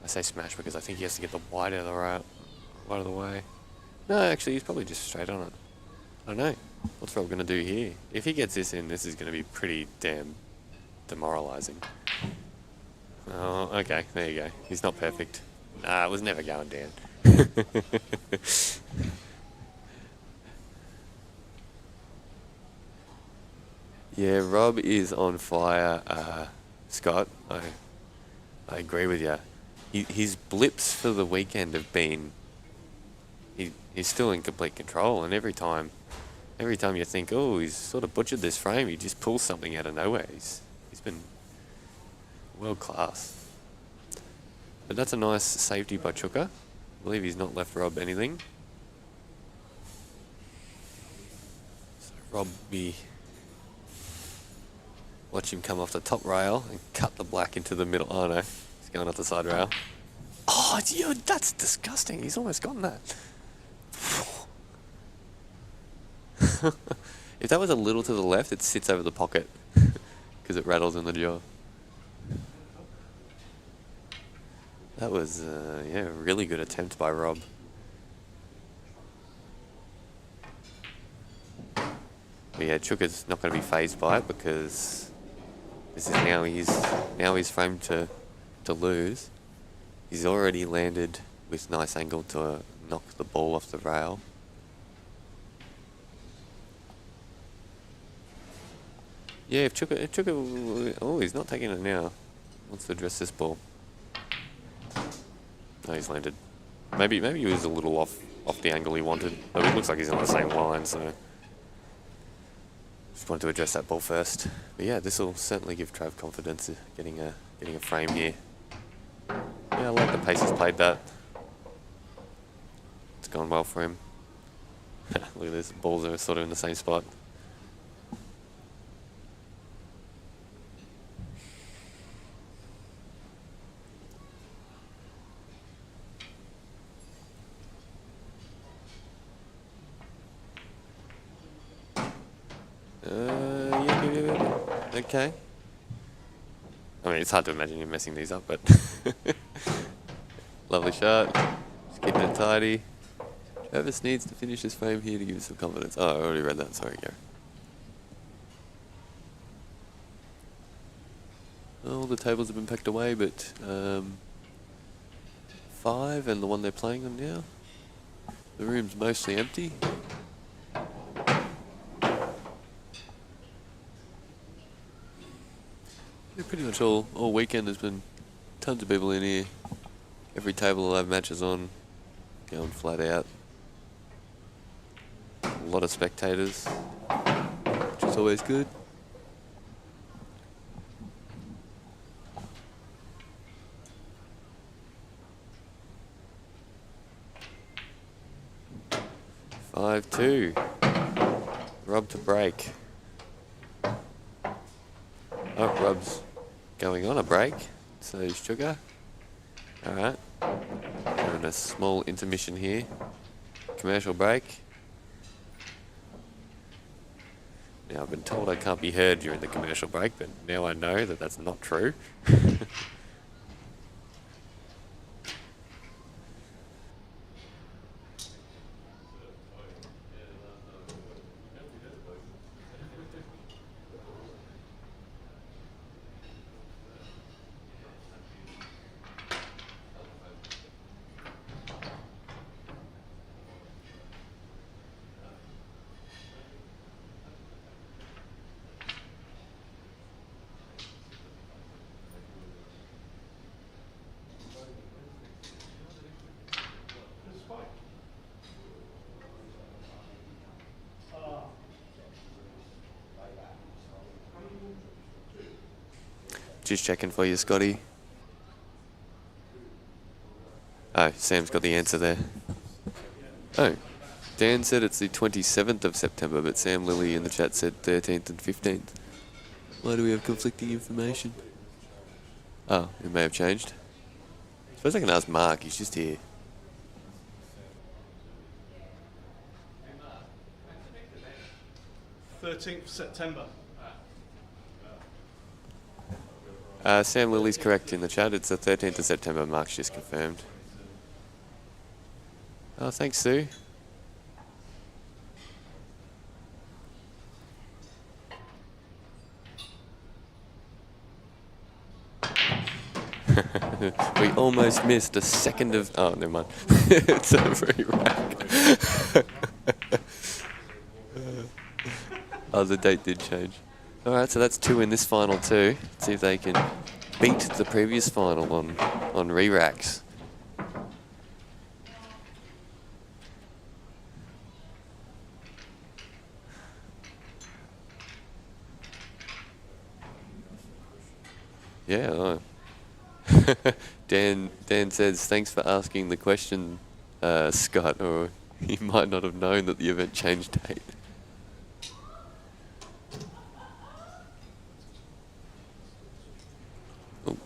I say smash because I think he has to get the white out of the way. No, actually he's probably just straight on it. I don't know. What's Rob going to do here? If he gets this in, this is going to be pretty damn demoralising. Oh, okay, there you go. He's not perfect. Nah, it was never going down. Yeah, Rob is on fire, Scott. I agree with you. His blips for the weekend have been... He's still in complete control, and every time you think, oh, he's sort of butchered this frame, he just pulls something out of nowhere. He's been world class. But that's a nice safety by Chuka. I believe he's not left Rob anything. So Rob watch him come off the top rail and cut the black into the middle. Oh no, he's going off the side rail. Oh, yo, that's disgusting. He's almost gotten that. If that was a little to the left, it sits over the pocket because it rattles in the jaw. That was, yeah, a really good attempt by Rob. But yeah, Chuka's not going to be fazed by it because this is now he's framed to lose. He's already landed with nice angle to knock the ball off the rail. Yeah, if Chuka, oh, he's not taking it now. Wants to address this ball. No, he's landed. Maybe he was a little off the angle he wanted. But it looks like he's on the same line, so just wanted to address that ball first. But yeah, this will certainly give Trav confidence getting a frame here. Yeah, I like the pace he's played that. It's gone well for him. Look at this, balls are sort of in the same spot. Yeah. Okay. I mean, it's hard to imagine him messing these up, but lovely shot. Just keeping it tidy. Travis needs to finish this frame here to give us some confidence. Oh, I already read that. Sorry, Gary. All the tables have been packed away, but 5 and the one they're playing on now. The room's mostly empty. Yeah, pretty much all weekend there's been tons of people in here. Every table will have matches on, going flat out. A lot of spectators, which is always good. Five, 2. Rob to break. Oh, Rob's going on a break. So is Sugar. Alright. Having a small intermission here. Commercial break. Now, I've been told I can't be heard during the commercial break, but now I know that that's not true. Just checking for you, Scotty. Oh, Sam's got the answer there. Oh, Dan said it's the 27th of September, but Sam Lilly in the chat said 13th and 15th. Why do we have conflicting information? Oh, it may have changed. I suppose I can ask Mark, he's just here.
September.
Sam Lilly's correct in the chat. It's the 13th of September. Mark's just confirmed. Oh, thanks, Sue. We almost missed a second of... Oh, never mind. It's a very rack. Oh, the date did change. Alright, so that's 2 in this final too. Let's see if they can beat the previous final on re-racks. Yeah, oh. Dan says, thanks for asking the question, Scott, or he might not have known that the event changed date. Oh.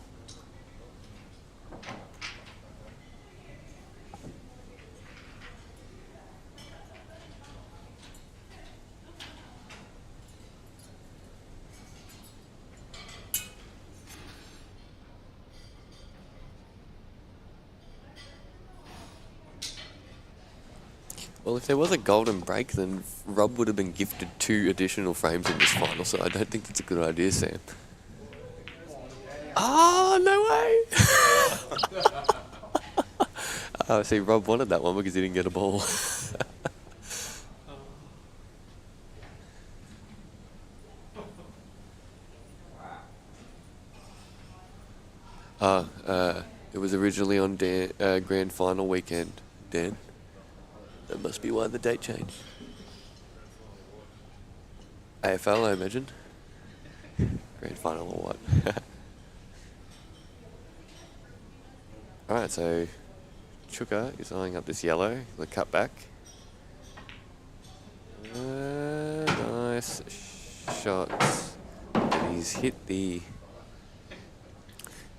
Well, if there was a golden break, then Rob would have been gifted 2 additional frames in this final, so I don't think that's a good idea, Sam. Oh, no way! Oh, see, Rob wanted that one because he didn't get a ball. It was originally on Grand Final weekend, Dan. That must be why the date changed. AFL, I imagine. Grand Final or what? Alright, so Chuka is eyeing up this yellow, the cutback. Nice shots. And he's hit the...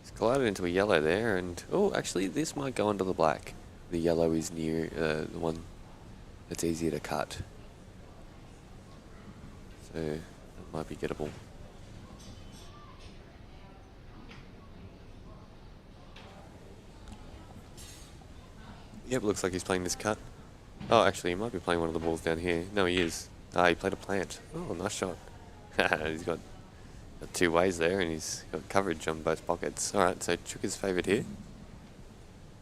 He's collided into a yellow there, and... Oh, actually, this might go under the black. The yellow is near the one that's easier to cut. So, that might be gettable. Yep, looks like he's playing this cut. Oh, actually, he might be playing one of the balls down here. No, he is. Ah, he played a plant. Oh, nice shot. He's got 2 ways there, and he's got coverage on both pockets. Alright, so Chuka's favourite here.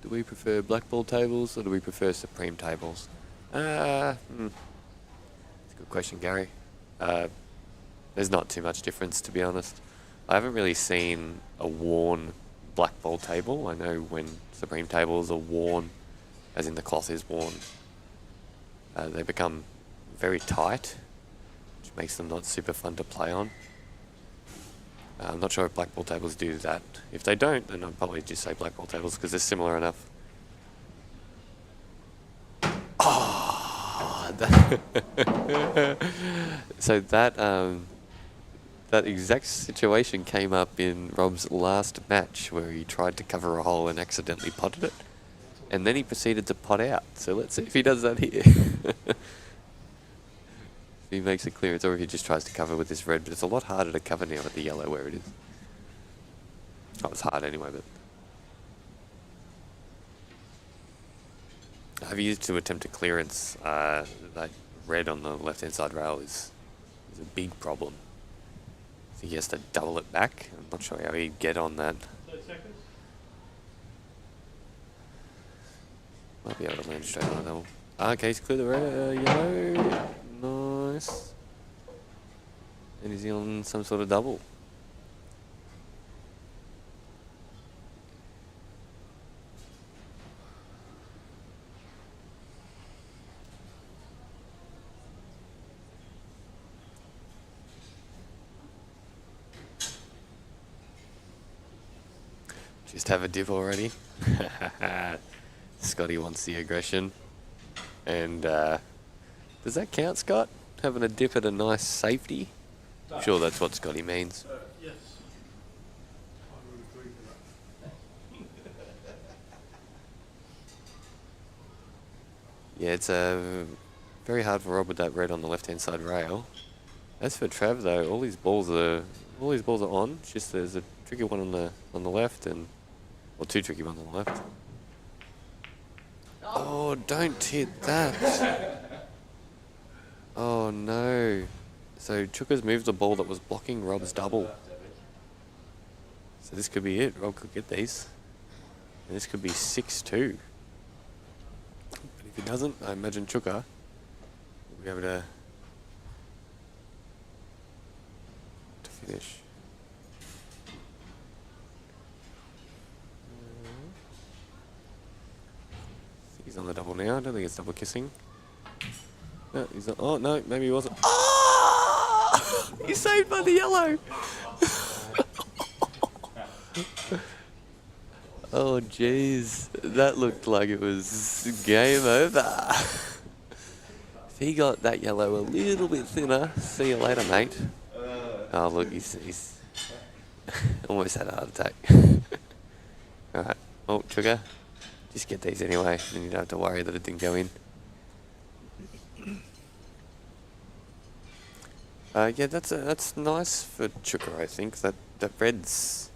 Do we prefer Blackball tables, or do we prefer Supreme tables? That's a good question, Gary. There's not too much difference, to be honest. I haven't really seen a worn Blackball table. I know when Supreme tables are worn, as in the cloth is worn, they become very tight, which makes them not super fun to play on. I'm not sure if Blackball tables do that. If they don't, then I'd probably just say Blackball tables because they're similar enough. Oh, so that that exact situation came up in Rob's last match where he tried to cover a hole and accidentally potted it. And then he proceeded to pot out. So let's see if he does that here. If he makes a clearance, or if he just tries to cover with this red, but it's a lot harder to cover now with the yellow where it is. Oh, it's hard anyway, but... I've used to attempt a clearance. That red on the left-hand side rail is a big problem. I think he has to double it back. I'm not sure how he'd get on that.
30 seconds.
Might be able to land straight on that double. Okay, he's cleared the red, yellow. Nice. And is he on some sort of double? Just have a dip already. Scotty wants the aggression. And does that count, Scott? Having a dip at a nice safety? I'm sure that's what Scotty means.
Yes. I would agree with that.
Yeah, it's very hard for Rob with that red on the left-hand side rail. As for Trav though, all these balls are on. It's just there's a tricky one on the left or two tricky ones on the left. Oh, don't hit that. Oh no. So Chuka's moved the ball that was blocking Rob's double. So this could be it. Rob could get these. And this could be 6-2. But if he doesn't, I imagine Chuka will be able to finish. He's on the double now. I don't think it's double kissing. No, he's not. Oh no, maybe he wasn't. Oh! He's saved by the yellow. Oh jeez, that looked like it was game over. If he got that yellow a little bit thinner, see you later, mate. Oh look, he's almost had a heart attack. Alright, oh sugar, just get these anyway, then you don't have to worry that it didn't go in. Yeah, that's nice for Chuka, I think. That red's.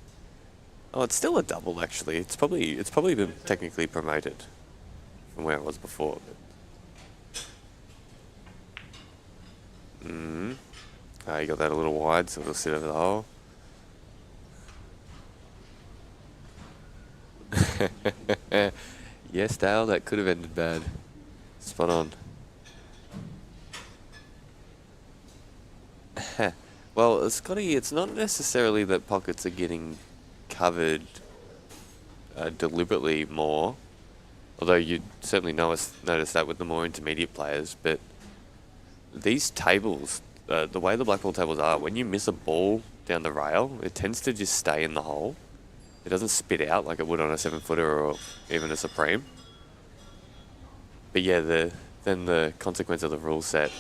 Oh, it's still a double actually. It's probably been technically promoted from where it was before. You got that a little wide, so it'll sit over the hole. Yes, Dale, that could have ended bad. Spot on. Well, Scotty, it's not necessarily that pockets are getting covered deliberately more, although you'd certainly notice that with the more intermediate players, but these tables, the way the Blackball tables are, when you miss a ball down the rail, it tends to just stay in the hole. It doesn't spit out like it would on a 7-footer or even a Supreme. But yeah, then the consequence of the rule set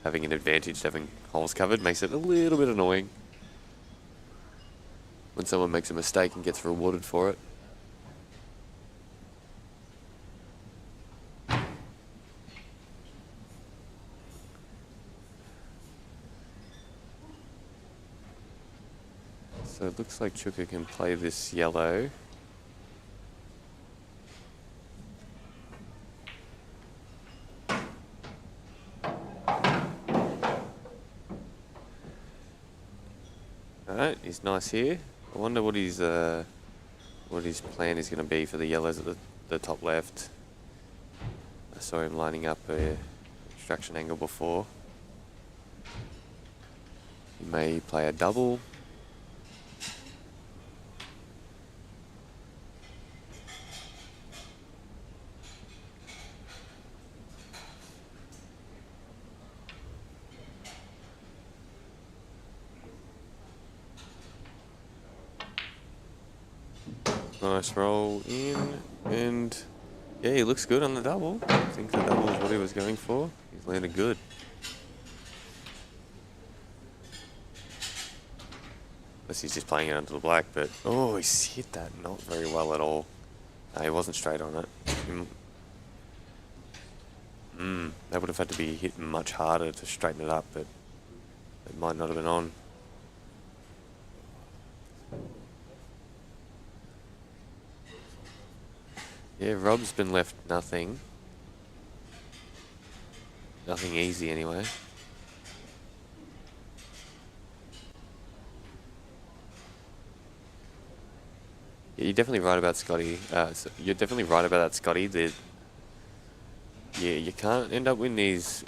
having an advantage to having holes covered makes it a little bit annoying when someone makes a mistake and gets rewarded for it. So it looks like Chuka can play this yellow. Alright, he's nice here. I wonder what his plan is going to be for the yellows at the top left. I saw him lining up a extraction angle before. He may play a double. Nice roll in, and yeah, he looks good on the double. I think the double is what he was going for. He's landed good. Unless he's just playing it under the black, but oh, he's hit that not very well at all. He wasn't straight on it. That would have had to be hit much harder to straighten it up, but it might not have been on. Yeah, Rob's been left nothing. Nothing easy anyway. Yeah, you're definitely right about Scotty. You're definitely right about that, Scotty. Yeah, you can't end up in these.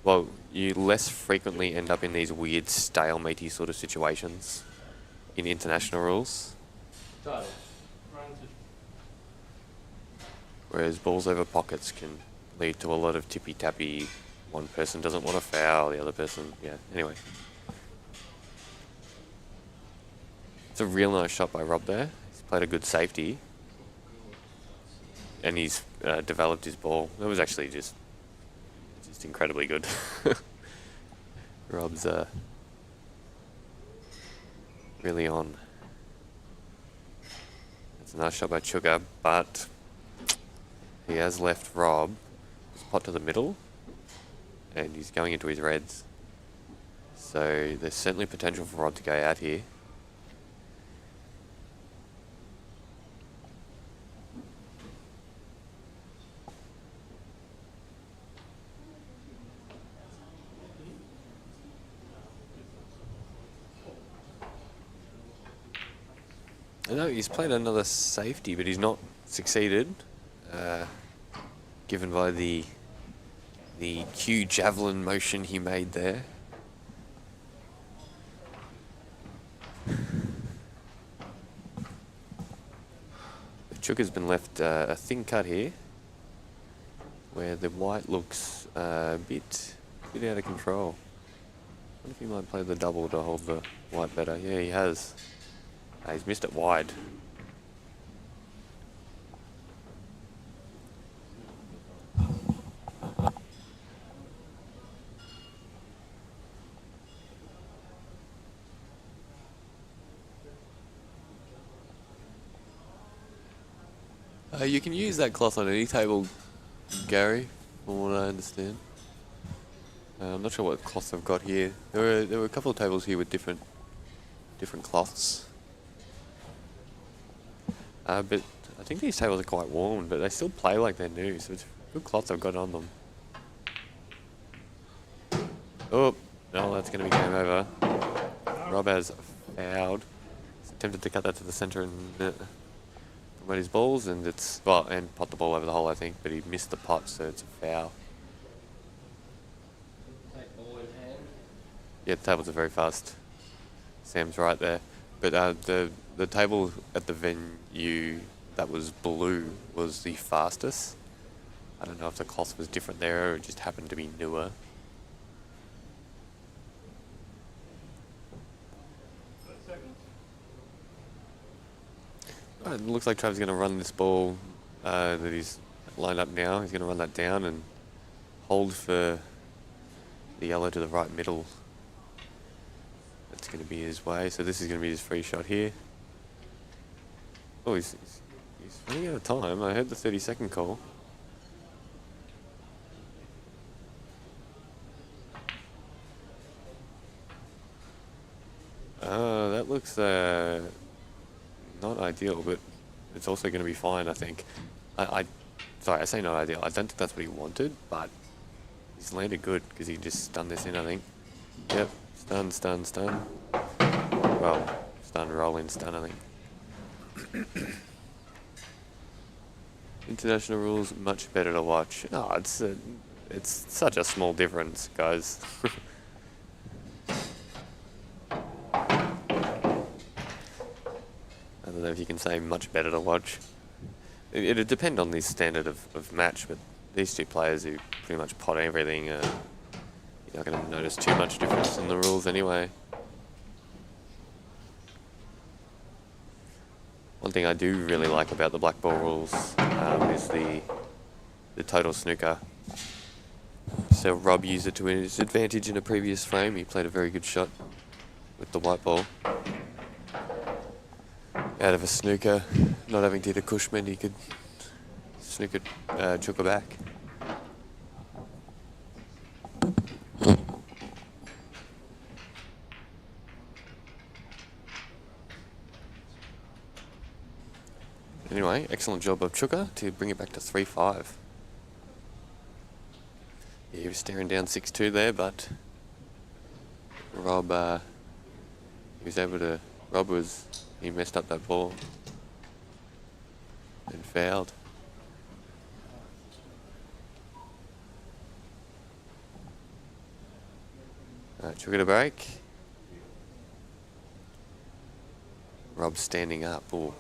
Well, you less frequently end up in these weird stalematey sort of situations in international rules.
Granted.
Whereas balls over pockets can lead to a lot of tippy-tappy. One person doesn't want to foul, the other person, yeah, anyway. It's a real nice shot by Rob there. He's played a good safety. And he's developed his ball. That was actually just incredibly good. Rob's really on. It's a nice shot by Sugar, but he has left Rob his pot to the middle, and he's going into his reds. So there's certainly potential for Rob to go out here. I know he's played another safety, but he's not succeeded, given by the Q javelin motion he made there. Chuka's been left a thin cut here, where the white looks a bit out of control. I wonder if he might play the double to hold the white better. Yeah, he has. He's missed it wide. You can use that cloth on any table, Gary, from what I understand. I'm not sure what cloths I've got here. There were a couple of tables here with different cloths. But I think these tables are quite worn, but they still play like they're new, so it's good cloths I've got on them. Oh, no, that's going to be game over. Rob has fouled. He's attempted to cut that to the centre and promote his balls, and and pot the ball over the hole, I think, but he missed the pot, so it's a foul.
Take ball in hand.
Yeah, the tables are very fast. Sam's right there. But the table at the venue that was blue was the fastest. I don't know if the cloth was different there or it just happened to be newer. It looks like Trav's going to run this ball that he's lined up now. He's going to run that down and hold for the yellow to the right middle. That's going to be his way. So this is going to be his free shot here. Oh, he's running out of time. I heard the 30-second call. That looks not ideal, but it's also going to be fine, I think. Sorry, I say not ideal. I don't think that's what he wanted, but he's landed good because he just stunned this in, I think. Yep, stun. Well, stun, roll in, stun, I think. International rules, much better to watch. Oh, it's such a small difference, guys. I don't know if you can say much better to watch. It'd depend on the standard of match, but these two players who pretty much pot everything, you're not going to notice too much difference in the rules anyway. One thing I do really like about the Blackball rules is the total snooker. So Rob used it to his advantage in a previous frame. He played a very good shot with the white ball. Out of a snooker, not having to hit a Cushman, he could snooker Chuka back. Anyway, excellent job of Chuka to bring it back to 3-5. Yeah, he was staring down 6-2 there, but Rob, he was able to. He messed up that ball and fouled. Chuka to break. Rob's standing up. Oh,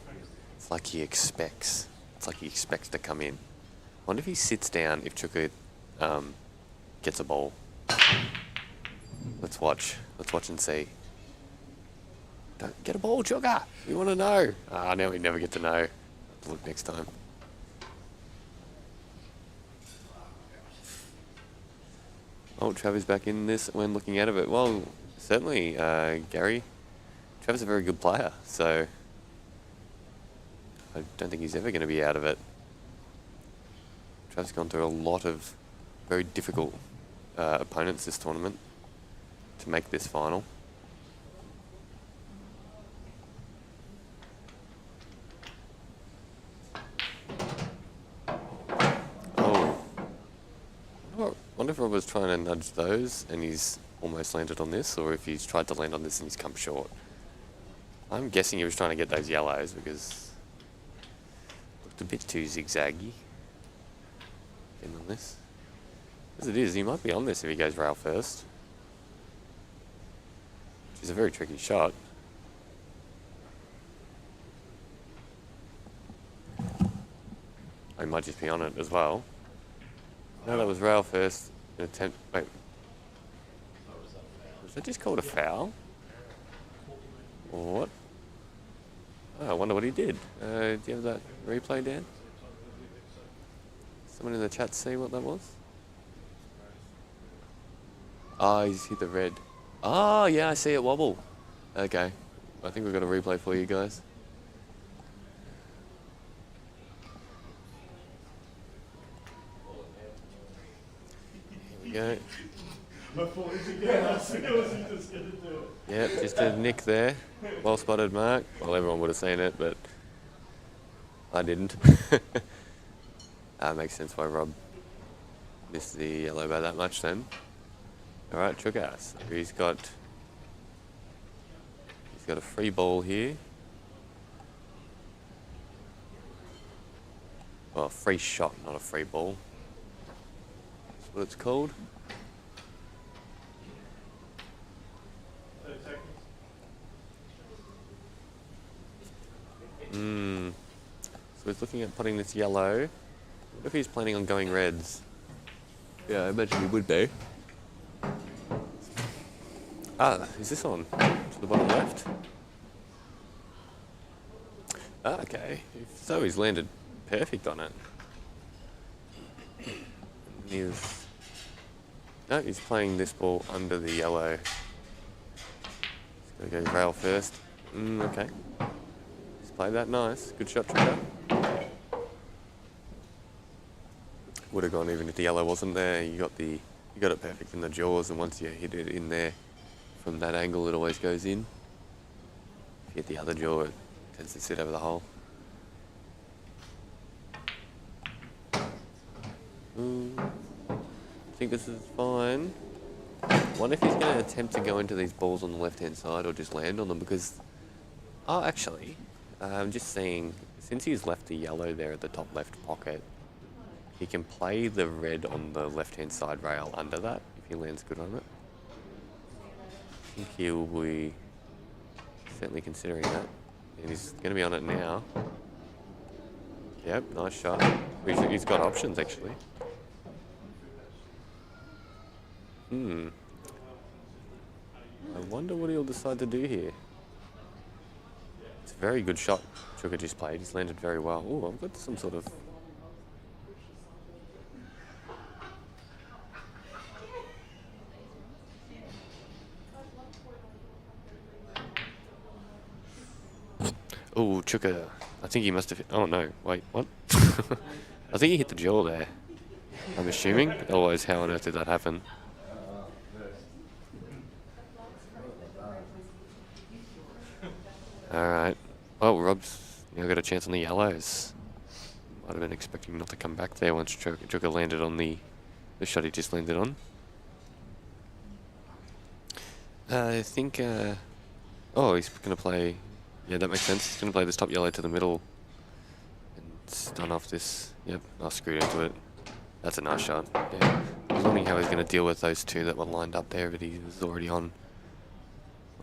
it's like he expects. It's like he expects to come in. Wonder if he sits down if Chuka gets a ball. Let's watch. Let's watch and see. Don't get a ball, Sugar. We want to know. Ah, now we never get to know. Have to look next time. Oh, Travis back in this when looking out of it. Well, certainly, Gary. Travis is a very good player, so I don't think he's ever going to be out of it. Travis has gone through a lot of very difficult opponents this tournament to make this final. Oh. I wonder if Rob was trying to nudge those and he's almost landed on this, or if he's tried to land on this and he's come short. I'm guessing he was trying to get those yellows because it looked a bit too zigzaggy. Getting on this. As it is, he might be on this if he goes rail first. Which is a very tricky shot. I might just be on it as well. No, that was rail first. An attempt. Wait. Was that just called a foul? Or what? Oh, I wonder what he did. Do you have that replay, Dan? Someone in the chat see what that was? Ah, he's hit the red. Oh, yeah, I see it wobble. Okay. I think we've got a replay for you guys. Here we go. Yep, just a nick there. Well spotted, Mark. Well, everyone would have seen it, but I didn't. Makes sense why Rob missed the yellow by that much then. Alright, Chukas. He's got a free ball here. Well, a free shot, not a free ball. That's what it's called. So he's looking at putting this yellow. What if he's planning on going reds? Yeah, I imagine he would be. Ah, is this on? To the bottom left? Ah, okay. So he's landed perfect on it. No, he's playing this ball under the yellow. He's going to go rail first. Okay. He's played that nice. Good shot, Trevor. Would have gone even if the yellow wasn't there. You got it perfect in the jaws, and once you hit it in there from that angle, it always goes in. If you hit the other jaw, it tends to sit over the hole. I think this is fine. Wonder if he's going to attempt to go into these balls on the left-hand side or just land on them, because... Oh, actually, I'm just seeing, since he's left the yellow there at the top left pocket, he can play the red on the left-hand side rail under that, if he lands good on it. I think he'll be certainly considering that. And he's going to be on it now. Yep, nice shot. He's got options, actually. I wonder what he'll decide to do here. It's a very good shot Chuka just played. He's landed very well. Oh, I've got some sort of... Oh, Chuka. I think he must have hit... Oh, no. Wait, what? I think he hit the jaw there. I'm assuming. Otherwise, how on earth did that happen? Alright. Well, Rob's now got a chance on the yellows. Might have been expecting not to come back there once Chuka landed on the shot he just landed on. I think... Oh, he's going to play... Yeah, that makes sense. He's going to play this top yellow to the middle and stun off this. Yep, I screwed into it. That's a nice shot. Yeah. I was wondering how he's going to deal with those two that were lined up there, but he was already on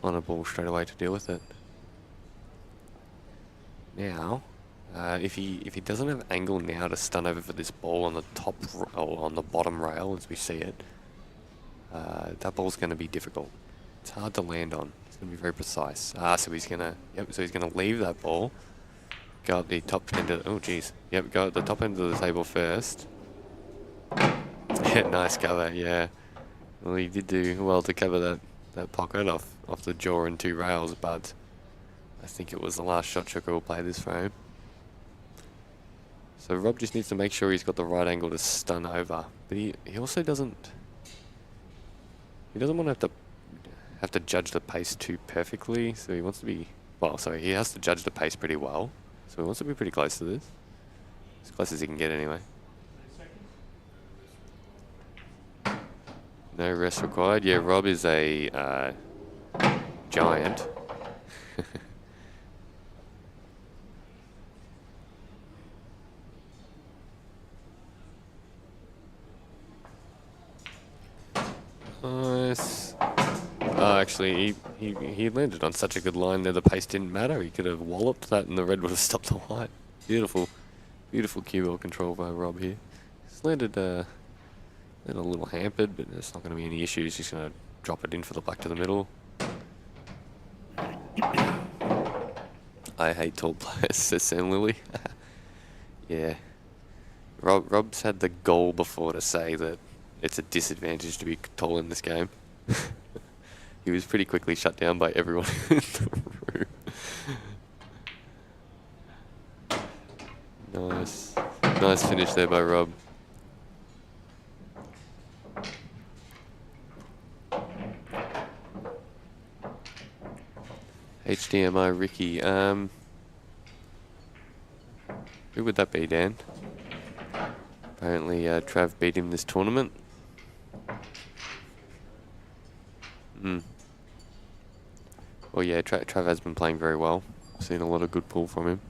a ball straight away to deal with it. Now, if he doesn't have angle now to stun over for this ball on the top or on the bottom rail as we see it, that ball's going to be difficult. It's hard to land on. It's gonna be very precise. Ah, so he's gonna, yep, so he's gonna leave that ball. Go up the top end of, oh geez. Yep, go at the top end of the table first. Yeah, nice cover, yeah. Well, he did do well to cover that pocket off the jaw and 2 rails, but I think it was the last shot Chuka will play this frame. So Rob just needs to make sure he's got the right angle to stun over. But he also doesn't... He doesn't want to have to judge the pace too perfectly, so he wants to be... Well, sorry, he has to judge the pace pretty well. So he wants to be pretty close to this. As close as he can get anyway. No rest required. Yeah, Rob is a giant. Nice. Oh, actually, he landed on such a good line there, the pace didn't matter. He could have walloped that and the red would have stopped the white. Beautiful. Beautiful cue ball control by Rob here. He's landed a little hampered, but there's not going to be any issues. He's going to drop it in for the black to the middle. I hate tall players, says Sam Lilly. Yeah. Rob's had the goal before to say that it's a disadvantage to be tall in this game. He was pretty quickly shut down by everyone in the room. Nice. Nice finish there by Rob. HDMI Ricky. Who would that be, Dan? Apparently Trav beat him this tournament. Well, yeah, Trav has been playing very well. Seen a lot of good pull from him.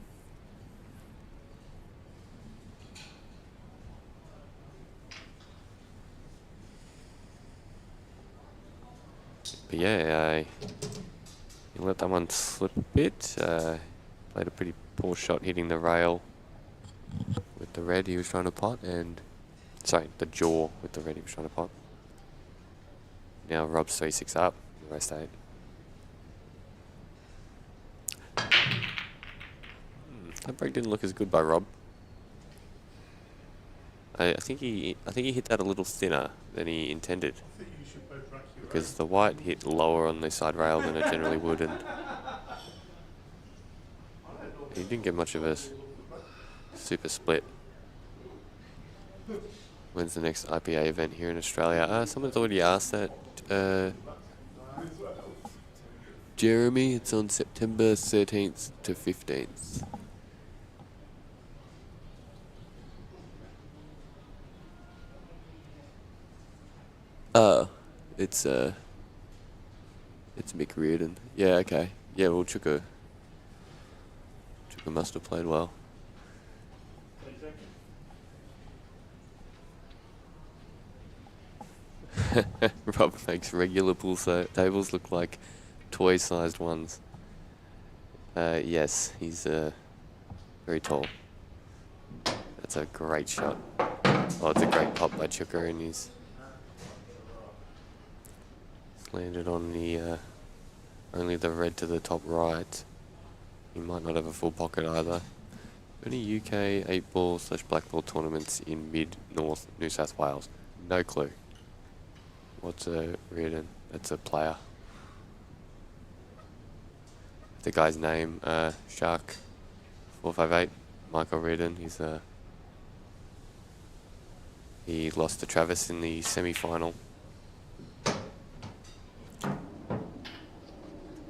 But yeah, he let that one slip a bit. Played a pretty poor shot hitting the rail with the red he was trying to pot, and sorry, the jaw with the red he was trying to pot. Now Rob's 3-6 up, rest 8. That break didn't look as good by Rob. I think he hit that a little thinner than he intended, because the white hit lower on the side rail than it generally would, and he didn't get much of a super split. When's the next IPA event here in Australia? Someone's already asked that. Jeremy, it's on September 13th to 15th. It's Mick Reardon. Yeah, okay. Yeah, well, Chuka must have played well. Rob makes regular pool tables look like toy-sized ones. Yes, he's very tall. That's a great shot. Oh, it's a great pop by Chuka, and he's landed on the only the red to the top right. He might not have a full pocket either. Any UK 8-ball/blackball tournaments in mid-north New South Wales? No clue. What's a Reardon? That's a player. The guy's name, Shark 458, Michael Reardon. He lost to Travis in the semi-final.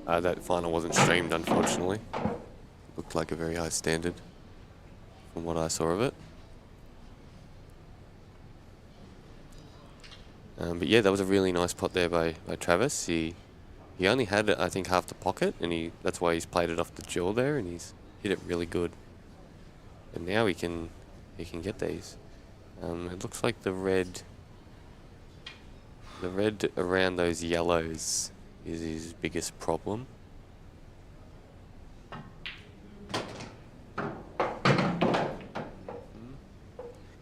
That final wasn't streamed, unfortunately. Looked like a very high standard from what I saw of it. But yeah, that was a really nice pot there by Travis. He only had, I think, half the pocket, and that's why he's played it off the jaw there, and he's hit it really good. And now he can get these. It looks like the red around those yellows is his biggest problem.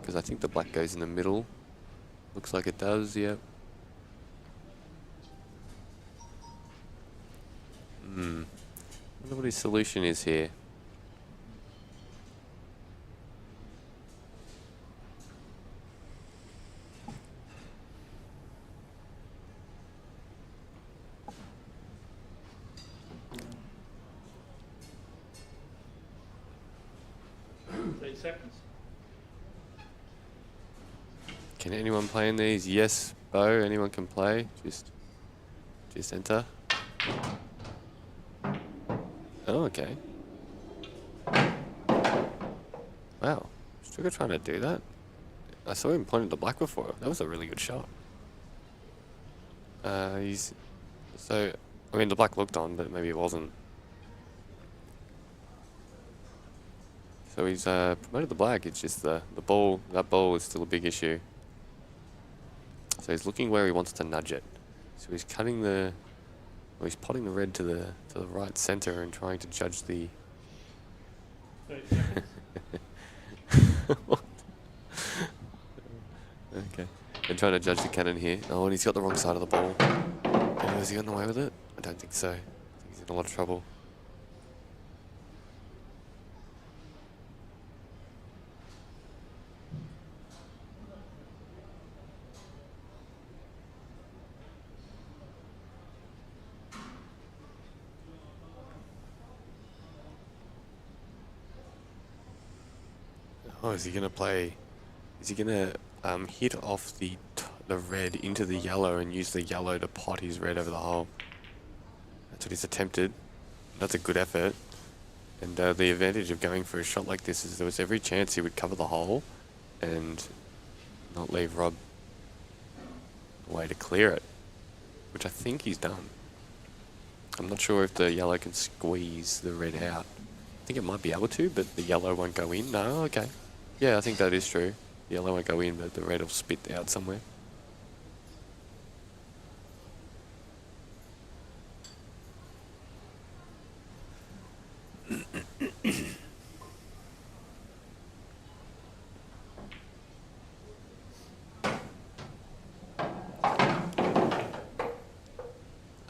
Because I think the black goes in the middle. Looks like it does, yep. his solution is here.
Seconds.
Can anyone play in these? Yes, Bo. Anyone can play. Just enter. Oh, okay. Wow. Sugar trying to do that. I saw him pointing to black before. That was a really good shot. He's so. I mean, the black looked on, but maybe it wasn't. So he's promoted the black. It's just the ball. That ball is still a big issue. So he's looking where he wants to nudge it. So he's cutting the. Well, he's potting the red to the right center and trying to judge the.
30 seconds.
Okay. And trying to judge the cannon here. Oh, and he's got the wrong side of the ball. Oh, has he gotten away with it? I don't think so. I think he's in a lot of trouble. Oh, is he gonna play? Is he gonna hit off the red into the yellow and use the yellow to pot his red over the hole? That's what he's attempted. That's a good effort. And the advantage of going for a shot like this is there was every chance he would cover the hole and not leave Rob a way to clear it, which I think he's done. I'm not sure if the yellow can squeeze the red out. I think it might be able to, but the yellow won't go in. No, okay. Yeah, I think that is true. The yellow won't go in, but the red will spit out somewhere.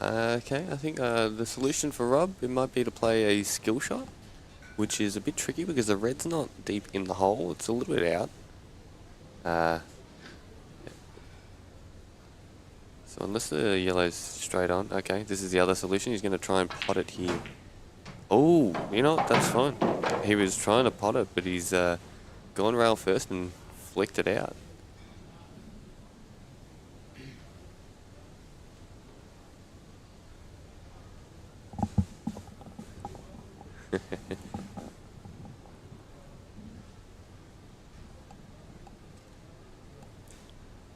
Okay, I think the solution for Rob, it might be to play a skill shot, which is a bit tricky because the red's not deep in the hole, it's a little bit out. So unless the yellow's straight on, okay, this is the other solution. He's going to try and pot it here. Oh, you know what, that's fine. He was trying to pot it, but he's gone rail first and flicked it out.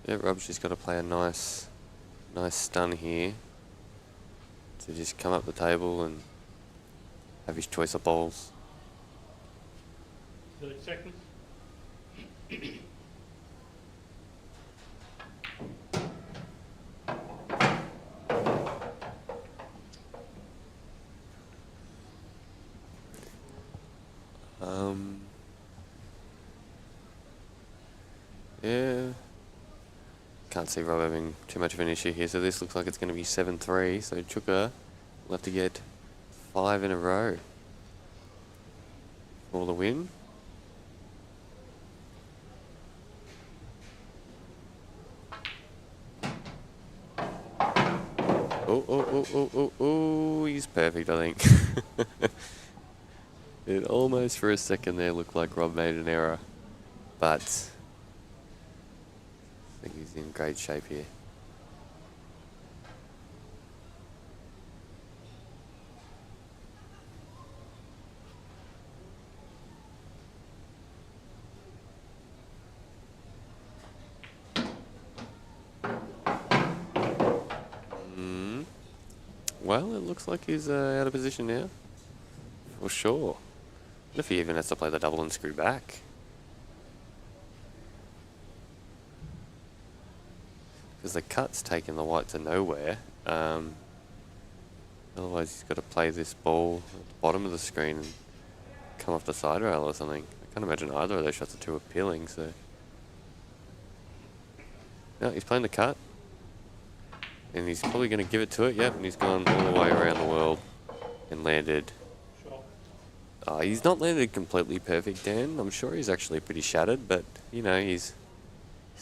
Yeah, Rob's just got to play a nice stun here to just come up the table and have his choice of balls.
30 seconds.
Yeah. Can't see Rob having too much of an issue here, so this looks like it's going to be 7-3, so Chuka will have to get 5 in a row for the win. Oh, he's perfect, I think. It almost for a second there looked like Rob made an error, but I think he's in great shape here. Well, it looks like he's out of position now. For sure. What if he even has to play the double and screw back? Because the cut's taking the white to nowhere. Otherwise he's got to play this ball at the bottom of the screen and come off the side rail or something. I can't imagine either of those shots are too appealing, so... No, he's playing the cut. And he's probably going to give it to it, yep, and he's gone all the way around the world and landed He's not landed completely perfect, Dan. I'm sure he's actually pretty shattered, but you know, he's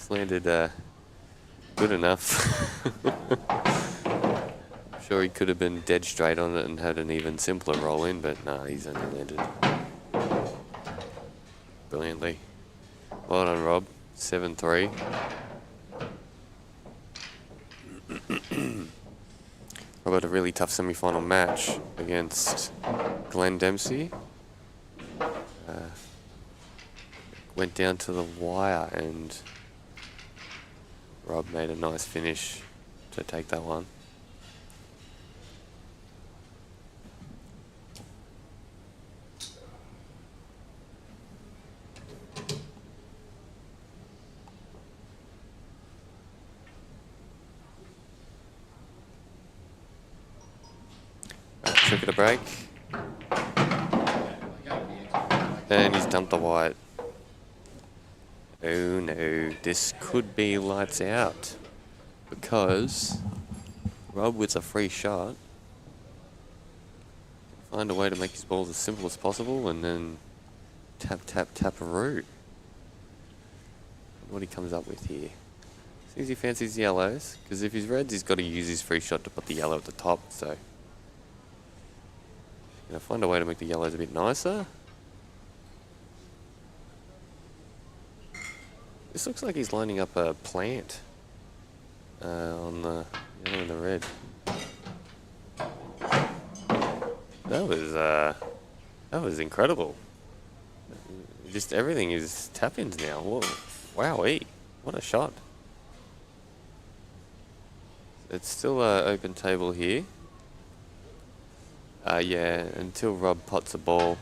landed good enough. I'm sure he could have been dead straight on it and had an even simpler roll in, but nah, he's only landed brilliantly. Well done, Rob. 7-3. Rob had a really tough semi-final match against Glenn Dempsey. Went down to the wire and Rob made a nice finish to take that one. Trick of the break. And he's dumped the white. Oh no, this could be lights out. Because Rob with a free shot find a way to make his balls as simple as possible and then tap, tap, tap a root. What he comes up with here. Seems he fancies yellows, because if he's reds, he's got to use his free shot to put the yellow at the top, so. Gonna find a way to make the yellows a bit nicer. This looks like he's lining up a plant on the yellow and the red. That was incredible. Just everything is tap-ins now. Whoa. Wowee, what a shot. It's still an open table here. Yeah, until Rob pots a ball.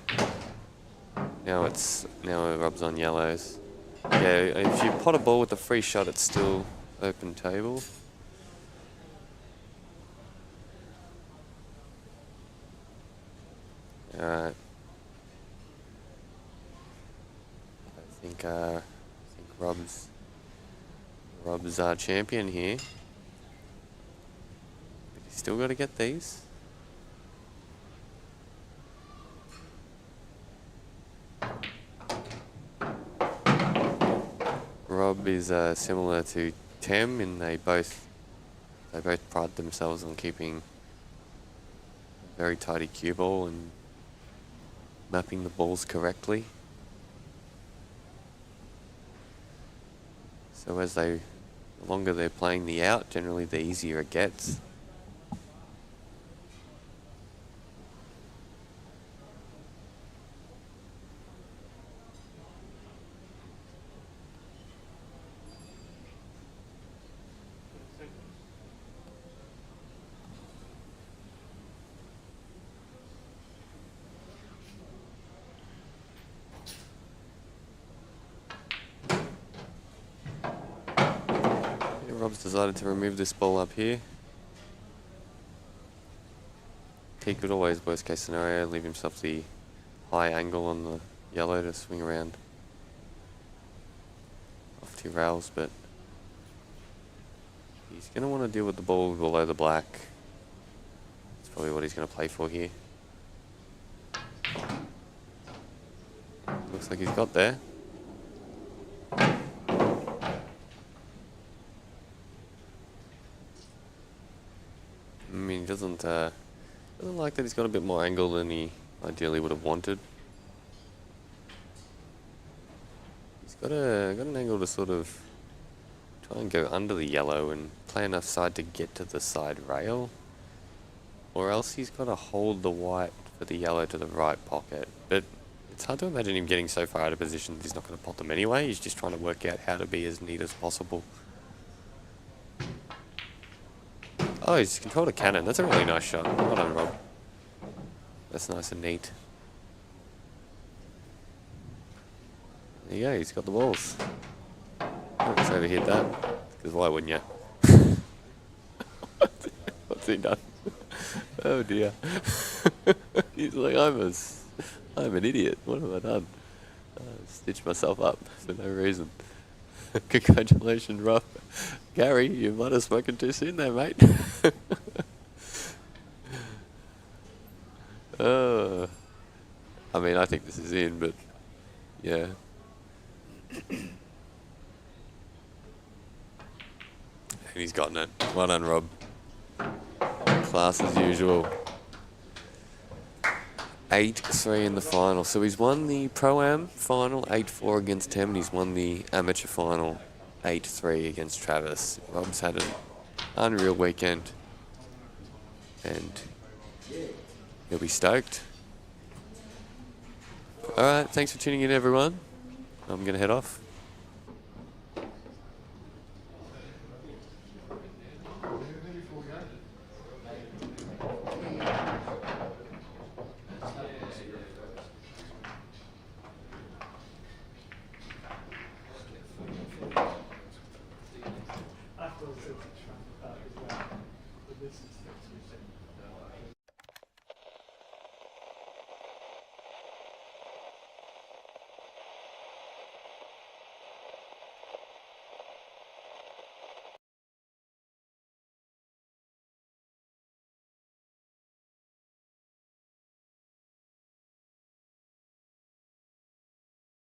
Now Rob's on yellows. Yeah, if you pot a ball with a free shot, it's still open table. Alright. I think Rob's our champion here. But he's still got to get these. Rob is similar to Tem in they both pride themselves on keeping a very tidy cue ball and mapping the balls correctly. So the longer they're playing the out, generally the easier it gets. Rob's decided to remove this ball up here. He could always, worst case scenario, leave himself the high angle on the yellow to swing around off 2 rails, but he's going to want to deal with the ball below the black. That's probably what he's going to play for here. Looks like he's got there. I mean, he doesn't like that he's got a bit more angle than he ideally would have wanted. He's got an angle to sort of try and go under the yellow and play enough side to get to the side rail. Or else he's got to hold the white for the yellow to the right pocket. But it's hard to imagine him getting so far out of position that he's not going to pot them anyway. He's just trying to work out how to be as neat as possible. Oh, he's controlled a cannon. That's a really nice shot. Well done, Rob. That's nice and neat. There you go, he's got the balls. Let's overhit that, because why wouldn't you? What's he done? Oh dear. He's like, I'm an idiot. What have I done? Stitched myself up for no reason. Congratulations, Rob. Gary, you might have spoken too soon there, mate. I mean, I think this is in, but yeah. And he's gotten it. Well done, Rob. Class as usual. 8-3 in the final. So he's won the Pro-Am final 8-4 against Tem, and he's won the Amateur final 8-3 against Travis. Rob's had an unreal weekend, and he'll be stoked. Alright, thanks for tuning in, everyone. I'm going to head off.